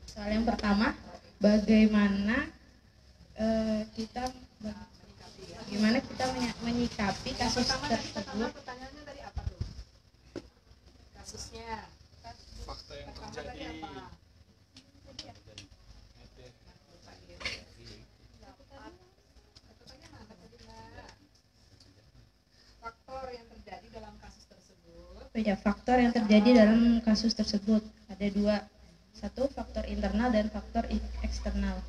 Soal yang pertama, bagaimana kita menyikapi kasus tersebut. Pertanyaannya tadi apa tuh? Kasusnya. Fakta yang Pertama terjadi. tadi apa? Catatannya mana tadi Mbak? Faktor yang terjadi dalam kasus tersebut. Ya, faktor yang terjadi dalam kasus tersebut ada dua. Satu, faktor internal dan faktor eksternal.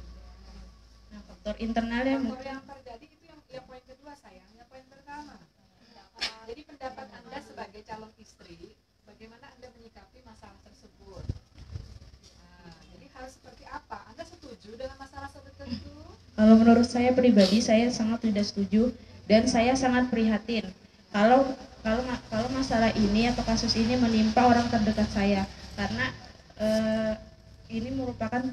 Nah, faktor internal yang Faktor yang terjadi itu yang poin kedua sayang, yang poin pertama. Jadi pendapat Anda sebagai calon istri, bagaimana Anda menyikapi masalah tersebut? Nah, jadi harus seperti apa? Anda setuju dengan masalah tertentu? kalau menurut saya pribadi saya sangat tidak setuju dan saya sangat prihatin kalau masalah ini atau kasus ini menimpa orang terdekat saya karena ini merupakan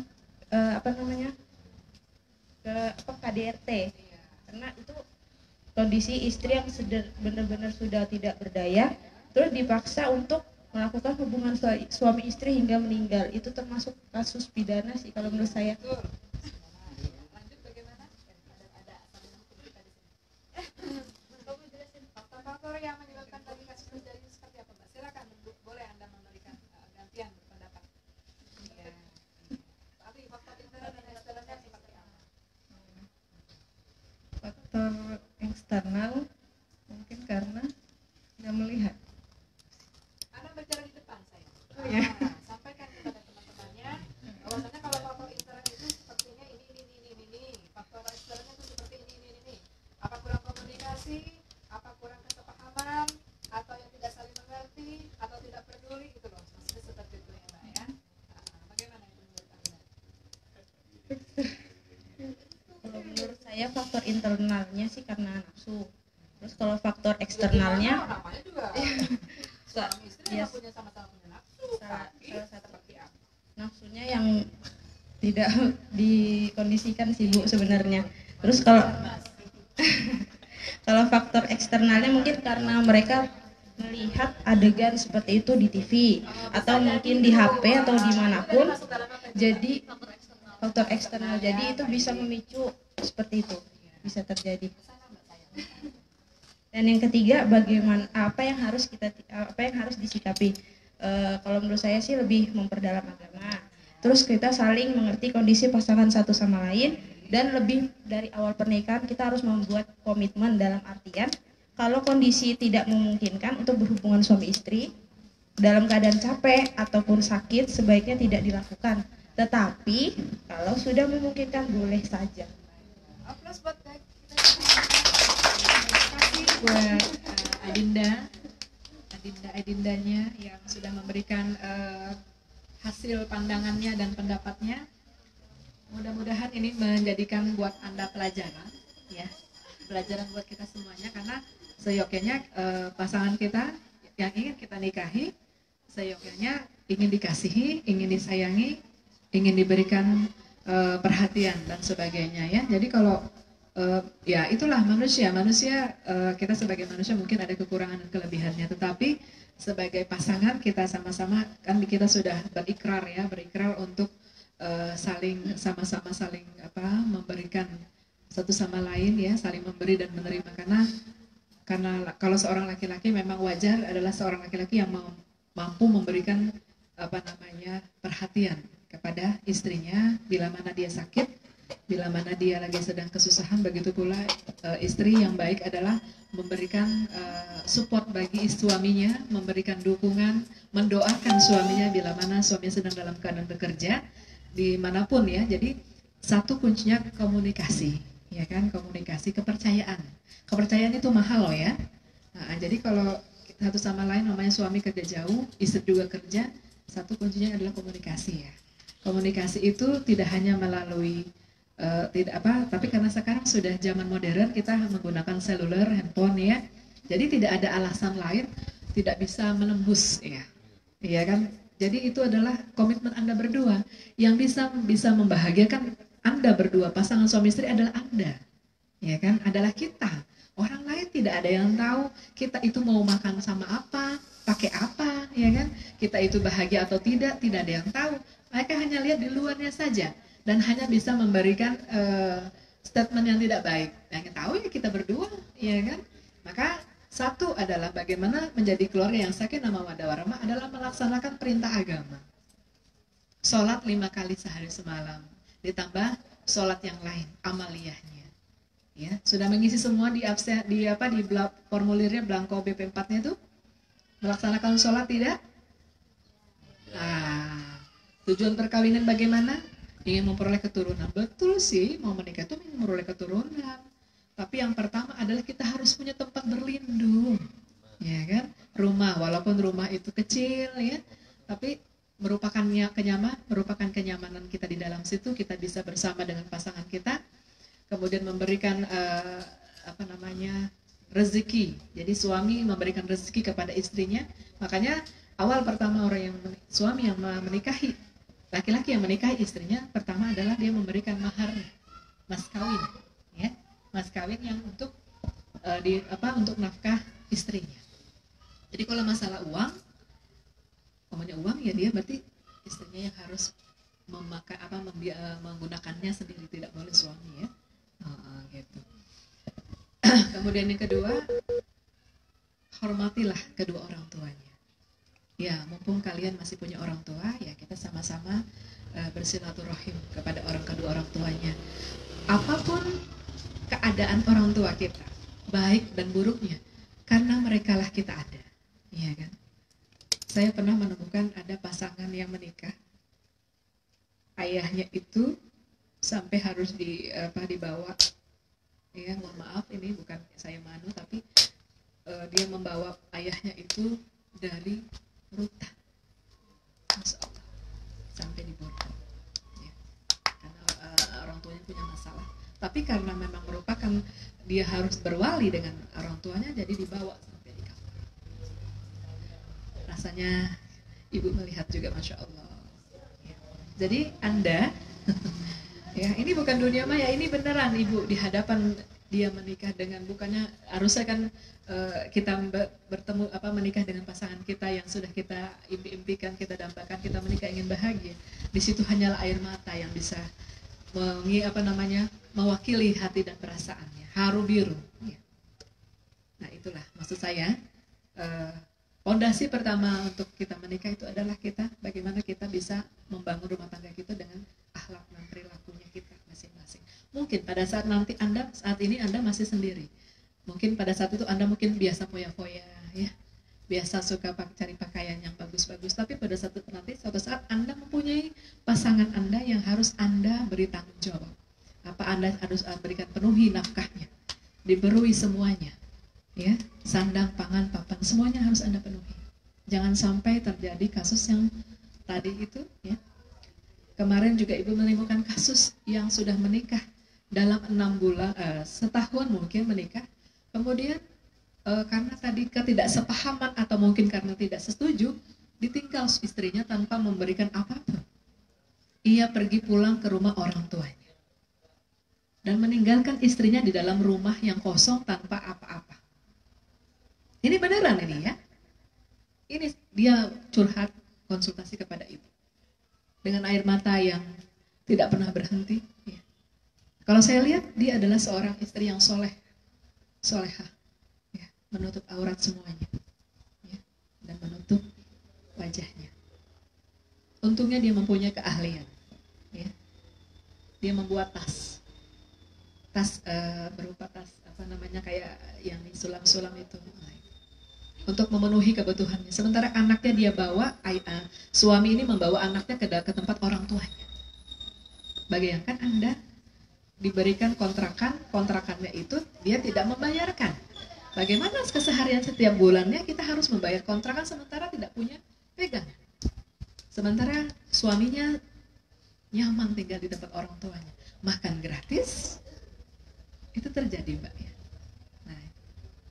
KDRT, karena itu kondisi istri yang benar-benar sudah tidak berdaya, terus dipaksa untuk melakukan hubungan suami istri hingga meninggal. Itu termasuk kasus pidana sih kalau menurut saya. Lanjut bagaimana? Ada hukum kita di sini. Kamu jelasin faktor-faktor yang menyebabkan tadi kasus terjadi seperti apa, Mbak? Silakan, boleh Anda memberikan gantian berpendapat. Ya. Tapi faktor internal dan eksternalnya seperti apa? Faktor eksternal mungkin karena tidak melihat. Anda bicara di depan saya. Oh, ya. Nah, sampaikan kepada teman-temannya bahwasanya kalau faktor internal itu sepertinya ini. Faktor eksternalnya itu seperti ini. Apa kurang komunikasi, apa kurang kesepahaman, atau yang tidak saling mengerti, atau tidak peduli gitu loh. Maksudnya seperti itu ya, Mbak ya. Nah, bagaimana itu menurut Anda? Kalau menurut saya faktor internalnya sih karena nafsu. Terus kalau faktor eksternalnya namanya juga suami istri yang punya sama-sama punya nafsu. salah satu seperti apa? Nafsunya yang tidak dikondisikan sih Bu sebenarnya. Terus kalau kalau faktor eksternalnya mungkin karena mereka melihat adegan seperti itu di TV atau mungkin di HP atau dimanapun, jadi faktor eksternal, jadi itu bisa memicu seperti itu, bisa terjadi. Dan yang ketiga, bagaimana apa yang harus disikapi. Kalau menurut saya sih lebih memperdalam agama. Terus kita saling mengerti kondisi pasangan satu sama lain, dan lebih dari awal pernikahan kita harus membuat komitmen dalam artian kalau kondisi tidak memungkinkan untuk berhubungan suami istri dalam keadaan capek ataupun sakit sebaiknya tidak dilakukan. Tetapi kalau sudah memungkinkan boleh saja. Aplaus buat kita. Terima kasih buat Adindanya yang sudah memberikan hasil pandangannya dan pendapatnya. Mudah-mudahan ini menjadikan buat Anda pelajaran, ya, pelajaran buat kita semuanya, karena seyogyanya pasangan kita yang ingin kita nikahi, seyogyanya ingin dikasihi, ingin disayangi, ingin diberikan perhatian dan sebagainya, ya. Jadi kalau ya itulah manusia kita sebagai manusia mungkin ada kekurangan dan kelebihannya, tetapi sebagai pasangan kita sama-sama kan kita sudah berikrar untuk sama-sama saling memberikan satu sama lain, ya, saling memberi dan menerima, karena kalau seorang laki-laki memang wajar adalah seorang laki-laki yang mampu memberikan perhatian kepada istrinya bila mana dia sakit, bila mana dia lagi sedang kesusahan. Begitu pula istri yang baik adalah memberikan support bagi suaminya, memberikan dukungan, mendoakan suaminya bila mana suaminya sedang dalam keadaan bekerja dimanapun, ya. Jadi satu kuncinya komunikasi, ya kan, komunikasi, kepercayaan itu mahal loh, ya. Nah, jadi kalau satu sama lain, namanya suami kerja jauh, istri juga kerja, satu kuncinya adalah komunikasi, ya. Komunikasi itu tidak hanya melalui tapi karena sekarang sudah zaman modern, kita menggunakan seluler, handphone, ya. Jadi tidak ada alasan lain tidak bisa menembus, ya. Iya kan? Jadi itu adalah komitmen Anda berdua. Yang bisa membahagiakan Anda berdua, pasangan suami istri adalah Anda. Ya kan? Adalah kita. Orang lain tidak ada yang tahu kita itu mau makan sama apa, pakai apa, ya kan? Kita itu bahagia atau tidak ada yang tahu. Mereka hanya lihat di luarnya saja dan hanya bisa memberikan statement yang tidak baik. Yang tahu ya kita berdua, ya kan? Maka satu adalah bagaimana menjadi keluarga yang sakinah mawaddah warahmah adalah melaksanakan perintah agama. Sholat 5 kali sehari semalam, ditambah sholat yang lain, amaliyahnya. Ya, sudah mengisi semua di formulirnya, blanko BP4-nya itu? Melaksanakan sholat tidak? Nah, tujuan perkawinan bagaimana? Ingin memperoleh keturunan. Betul sih, mau menikah itu ingin memperoleh keturunan. Tapi yang pertama adalah kita harus punya tempat berlindung, ya kan? Rumah, walaupun rumah itu kecil, ya, tapi merupakan kenyamanan kita di dalam situ. Kita bisa bersama dengan pasangan kita, kemudian memberikan rezeki. Jadi suami memberikan rezeki kepada istrinya. Makanya awal pertama suami yang menikahi Laki-laki yang menikahi istrinya pertama adalah dia memberikan mahar, mas kawin, ya, mas kawin yang untuk untuk nafkah istrinya. Jadi kalau masalah uang, umpamanya uang ya dia berarti istrinya yang harus menggunakannya sendiri, tidak boleh suami ya. Gitu. Kemudian yang kedua, hormatilah kedua orang tuanya. Ya, mumpung kalian masih punya orang tua, ya kita sama-sama bersilaturahim kepada kedua orang tuanya. Apapun keadaan orang tua kita, baik dan buruknya, karena merekalah kita ada, ya kan? Saya pernah menemukan ada pasangan yang menikah, ayahnya itu sampai harus dibawa, ya mohon maaf ini bukan saya manu, tapi dia membawa ayahnya itu dari rutan, Masya Allah, sampai diborgol, ya. Karena orang tuanya punya masalah. Tapi karena memang merupakan dia harus berwali dengan orang tuanya, jadi dibawa sampai di kamar. Rasanya ibu melihat juga, Masya Allah. Ya. Jadi Anda, ya ini bukan dunia maya, ini beneran ibu di hadapan dia menikah dengan, bukannya harusnya kan kita bertemu menikah dengan pasangan kita yang sudah kita impi-impikan, kita dambakan, kita menikah ingin bahagia. Di situ hanyalah air mata yang bisa mewakili hati dan perasaannya, haru biru. Ya. Nah itulah maksud saya. Fondasi pertama untuk kita menikah itu adalah bagaimana kita bisa membangun rumah tangga kita dengan akhlak dan perilakunya kita masing-masing. Mungkin pada saat ini Anda masih sendiri. Mungkin pada saat itu Anda mungkin biasa foya-foya, ya, biasa suka cari pakaian yang bagus-bagus. Tapi pada suatu saat Anda mempunyai pasangan Anda yang harus Anda beri tanggung jawab. Anda harus berikan penuhi nafkahnya, diberi semuanya. Ya, sandang, pangan, papan, semuanya harus Anda penuhi. Jangan sampai terjadi kasus yang tadi itu, ya. Kemarin juga ibu menemukan kasus yang sudah menikah dalam 6 bulan, setahun mungkin menikah. Kemudian karena tadi ketidaksepahaman atau mungkin karena tidak setuju, ditinggal istrinya tanpa memberikan apapun. Ia pergi pulang ke rumah orang tuanya dan meninggalkan istrinya di dalam rumah yang kosong tanpa apa-apa. Ini beneran ini ya. Ini dia curhat konsultasi kepada ibu. Dengan air mata yang tidak pernah berhenti. Ya. Kalau saya lihat dia adalah seorang istri yang solehah. Ya. Menutup aurat semuanya. Ya. Dan menutup wajahnya. Untungnya dia mempunyai keahlian. Ya. Dia membuat tas berupa tas kayak yang sulam-sulam itu. Untuk memenuhi kebutuhannya. Sementara anaknya dia bawa, suami ini membawa anaknya ke tempat orang tuanya. Bayangkan Anda diberikan kontrakannya itu dia tidak membayarkan. Bagaimana keseharian setiap bulannya kita harus membayar kontrakan sementara tidak punya pegangan. Sementara suaminya nyaman tinggal di tempat orang tuanya, makan gratis, itu terjadi Mbak ya. Nah,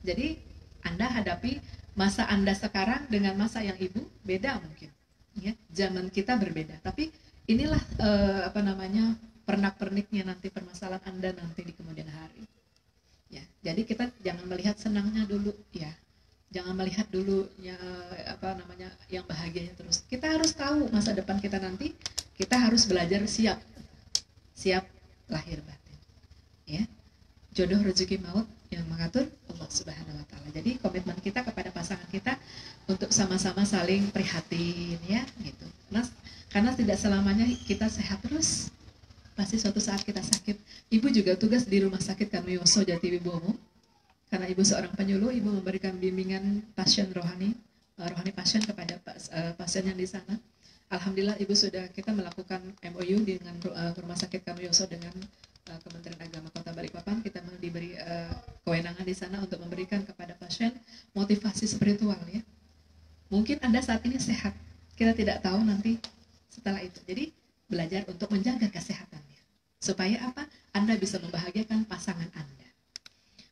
jadi Anda hadapi masa Anda sekarang dengan masa yang ibu beda mungkin, ya. Zaman kita berbeda, tapi inilah pernak-perniknya nanti permasalahan Anda nanti di kemudian hari. Ya, jadi kita jangan melihat senangnya dulu, ya. Jangan melihat dulu yang bahagianya terus. Kita harus tahu masa depan kita nanti. Kita harus belajar siap lahir batin, ya. Jodoh rezeki maut yang mengatur Allah Subhanahu wa taala. Jadi komitmen kita kepada pasangan kita untuk sama-sama saling prihatin ya gitu. Karena tidak selamanya kita sehat terus. Pasti suatu saat kita sakit. Ibu juga tugas di Rumah Sakit Kanuyoso Jatiwibowo. Karena ibu seorang penyuluh, ibu memberikan bimbingan pasien rohani pasien kepada pasien yang di sana. Alhamdulillah kita melakukan MOU dengan Rumah Sakit Kanuyoso dengan Kementerian Agama Kota Balikpapan. Kita diberi kewenangan di sana untuk memberikan kepada pasien motivasi spiritual ya. Mungkin Anda saat ini sehat, kita tidak tahu nanti setelah itu. Jadi belajar untuk menjaga kesehatannya. Supaya apa? Anda bisa membahagiakan pasangan Anda.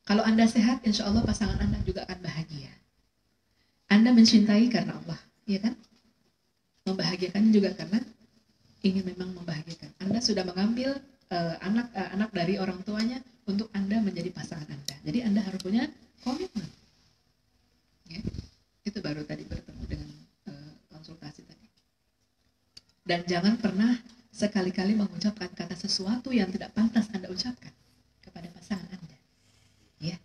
Kalau Anda sehat, insya Allah pasangan Anda juga akan bahagia. Anda mencintai karena Allah, ya kan? Membahagiakannya juga karena ingin memang membahagiakan. Anda sudah mengambil anak dari orang tuanya untuk Anda menjadi pasangan Anda. Jadi Anda harus punya komitmen. Ya. Itu baru tadi bertemu dengan konsultasi tadi. Dan jangan pernah sekali-kali mengucapkan kata sesuatu yang tidak pantas Anda ucapkan kepada pasangan Anda. Ya.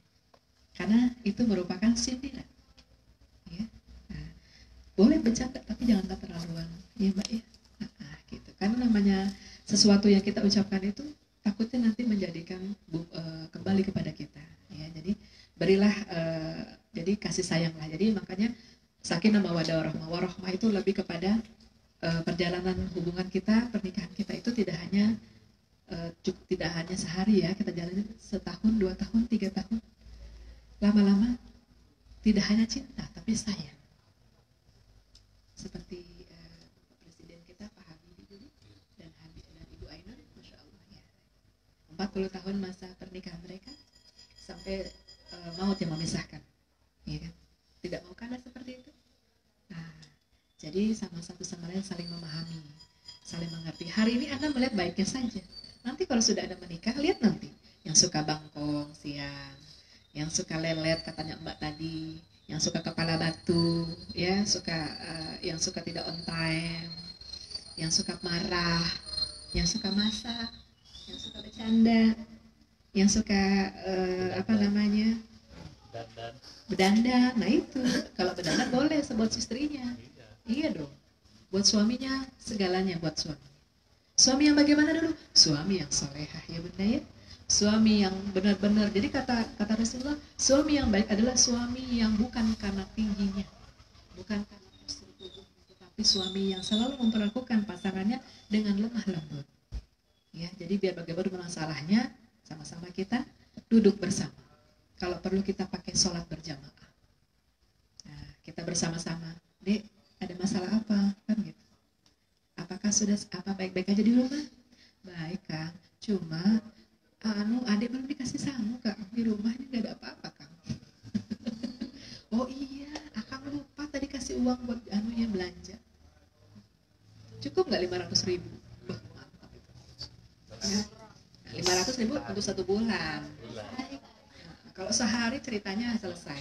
Karena itu merupakan sindiran. Ya. Nah, boleh bercanda tapi jangan keterlaluan. Ya, Mbak ya. Gitu. Karena namanya sesuatu yang kita ucapkan itu takutnya nanti menjadikan kembali kepada kita. Ya, jadi berilah jadi kasih sayanglah. Jadi makanya sakinah mawaddah warahmah itu lebih kepada perjalanan hubungan kita, pernikahan kita itu tidak hanya sehari ya, kita jalani setahun, 2 tahun, 3 tahun. Lama-lama tidak hanya cinta tapi sayang. Seperti presiden kita Pak Habibie dulu dan Ibu Ainun, Masya Allah ya. 40 tahun masa pernikahan mereka sampai maut yang memisahkan, ya kan? Tidak mau kan seperti itu? Nah, jadi sama satu sama lain saling memahami, saling mengerti. Hari ini Anda melihat baiknya saja. Nanti kalau sudah ada menikah, lihat nanti yang suka bangkong siang, yang suka lelet katanya Mbak tadi, yang suka kepala batu, ya, yang suka tidak on time, yang suka marah, yang suka masak, yang suka bercanda, yang suka berdandan. Nah itu, kalau berdandan boleh buat istrinya, iya dong. Buat suaminya segalanya buat suami. Suami yang bagaimana dulu? Suami yang solehah ya bunda ya. Suami yang benar-benar. Jadi kata Rasulullah, suami yang baik adalah suami yang bukan karena tingginya, bukan karena postur tubuh, tetapi suami yang selalu memperlakukan pasangannya dengan lemah lembut. Ya, jadi biar bagaimana masalahnya, sama-sama kita duduk bersama. Kalau perlu kita pakai sholat berjamaah. Nah, kita bersama-sama. Dek, ada masalah apa? Kan gitu. Apakah sudah baik-baik aja di rumah? Baik, Kang. Cuma adik belum dikasih sangu, Kang. Di rumahnya nggak ada apa-apa, Kang. Oh iya, Akang lupa tadi kasih uang buat belanja. Cukup nggak 500.000? Wah, mantap itu. Ya. 500.000 untuk 1 bulan. Kalau sehari ceritanya selesai.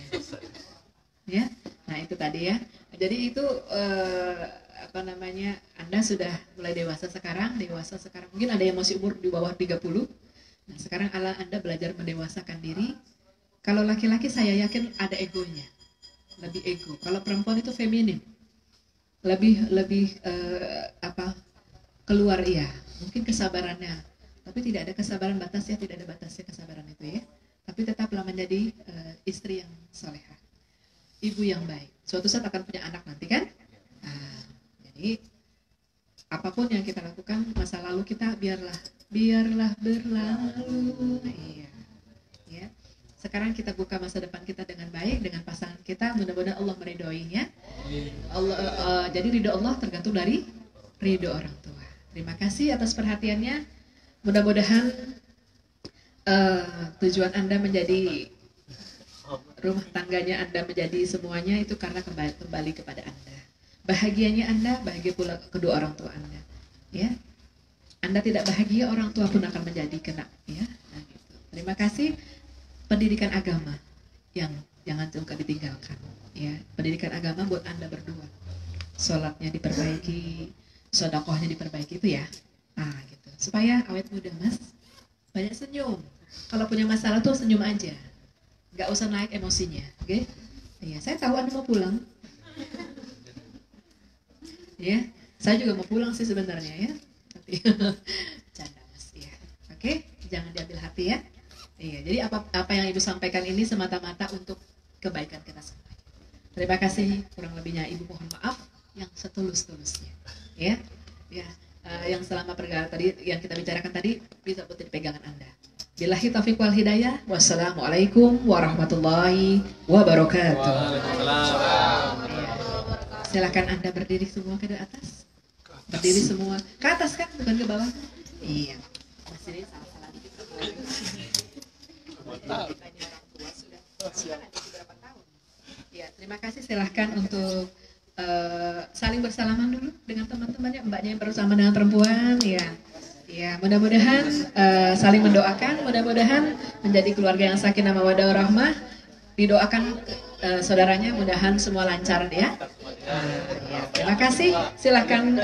Ya, nah itu tadi ya. Jadi itu Anda sudah mulai dewasa sekarang. Mungkin ada yang masih umur di bawah 30. Nah, sekarang Anda belajar mendewasakan diri. Kalau laki-laki saya yakin ada egonya. Lebih ego. Kalau perempuan itu feminim. Lebih keluar iya. Mungkin kesabarannya. Tapi tidak ada kesabaran batasnya, tidak ada batasnya kesabaran itu ya. Tapi tetaplah menjadi istri yang salehah, ibu yang baik. Suatu saat akan punya anak nanti kan? Nah, jadi apapun yang kita lakukan, masa lalu kita biarlah berlalu. Iya. Ya. Sekarang kita buka masa depan kita dengan baik, dengan pasangan kita. Mudah-mudahan Allah meridhoinya. Jadi ridho Allah tergantung dari ridho orang tua. Terima kasih atas perhatiannya. Mudah-mudahan tujuan Anda menjadi rumah tangganya Anda menjadi semuanya itu karena kembali kepada Anda. Bahagianya Anda, bahagia pula kedua orang tua Anda. Ya, Anda tidak bahagia, orang tua pun akan menjadi kena. Ya, nah, gitu. Terima kasih. Pendidikan agama yang jangan suka ditinggalkan. Ya, pendidikan agama buat Anda berdua. Sholatnya diperbaiki, sedekahnya diperbaiki itu ya. Nah, gitu. Supaya awet muda Mas. Banyak senyum. Kalau punya masalah tuh senyum aja. Nggak usah naik emosinya, oke? Okay? Iya, saya tahu Anda mau pulang. Ya, saya juga mau pulang sih sebenarnya ya. Tapi canda Mas, ya. Oke, okay? Jangan diambil hati ya. Iya, jadi apa yang Ibu sampaikan ini semata-mata untuk kebaikan kita semua. Terima kasih, kurang lebihnya Ibu mohon maaf yang setulus-tulusnya. Ya. Ya. Yang selama pergaulan tadi yang kita bicarakan tadi bisa menjadi pegangan Anda. Billahi taufiq wal hidayah. Wassalamualaikum warahmatullahi wabarakatuh. Silakan Anda berdiri semua ke atas. Berdiri semua ke atas kan, bukan ke bawah. Iya. Masih salah-salah dikit. Kita ini orang tua sudah berapa tahun. Ya, terima kasih. Silahkan untuk saling bersalaman dulu dengan teman-temannya, mbaknya yang bersama dengan perempuan, ya. Ya, mudah-mudahan saling mendoakan, mudah-mudahan menjadi keluarga yang sakinah mawaddah warahmah. Didoakan saudaranya, mudahan semua lancar ya. Ya. Terima kasih. Silahkan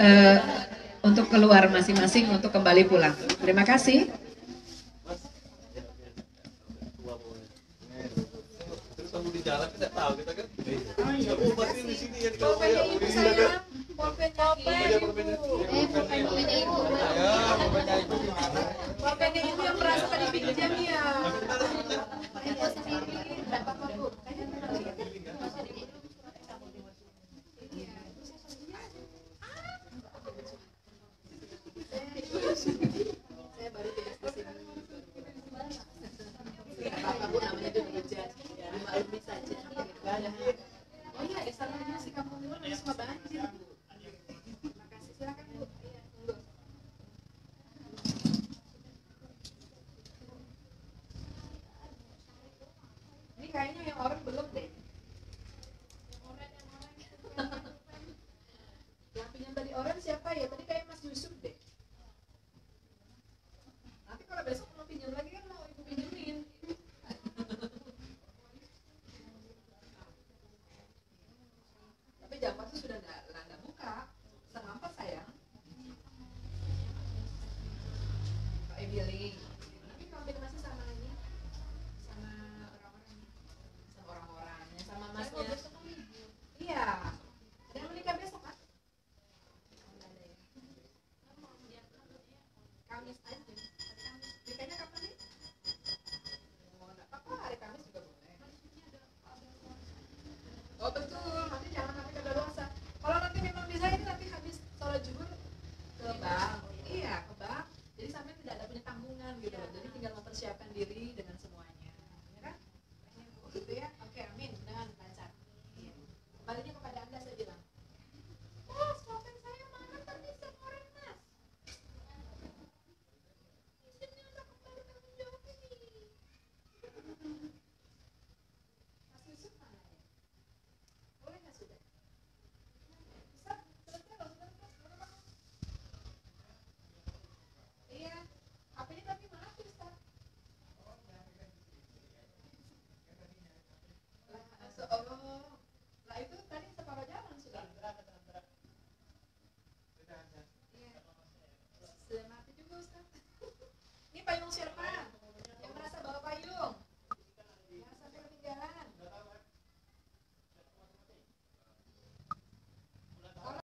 untuk keluar masing-masing untuk kembali pulang. Terima kasih. Di jalan kita tahu kita kan. Pasti di sini ya. Pulpennya ibu sayang. Pulpennya ibu. Pokoknya ibu. Pulpennya ibu yang merasa tadi pinjam ya. Saya baru tugas di sini. Apa bu namanya dulu hujan, dimaklumi saja. Oh iya, ada salahnya sih kampung Timur harus semua banjir bu. Terima kasih, silakan bu. Iya, tunggu. Ini kayaknya yang orang belum deh. Yang pinjam tadi orang siapa ya? Tadi kayak Mas Yusuf deh. Nanti kalau besok mau pinjam lagi kan mau ibu pinjemin. Tapi jam 4 sudah nggak buka. Setengah 4 sayang. Pak Emily. Nanti kombinasi sama ini, sama orang-orangnya, sama masnya. Iya. Ada yang menikah besok kan? Kamis aja.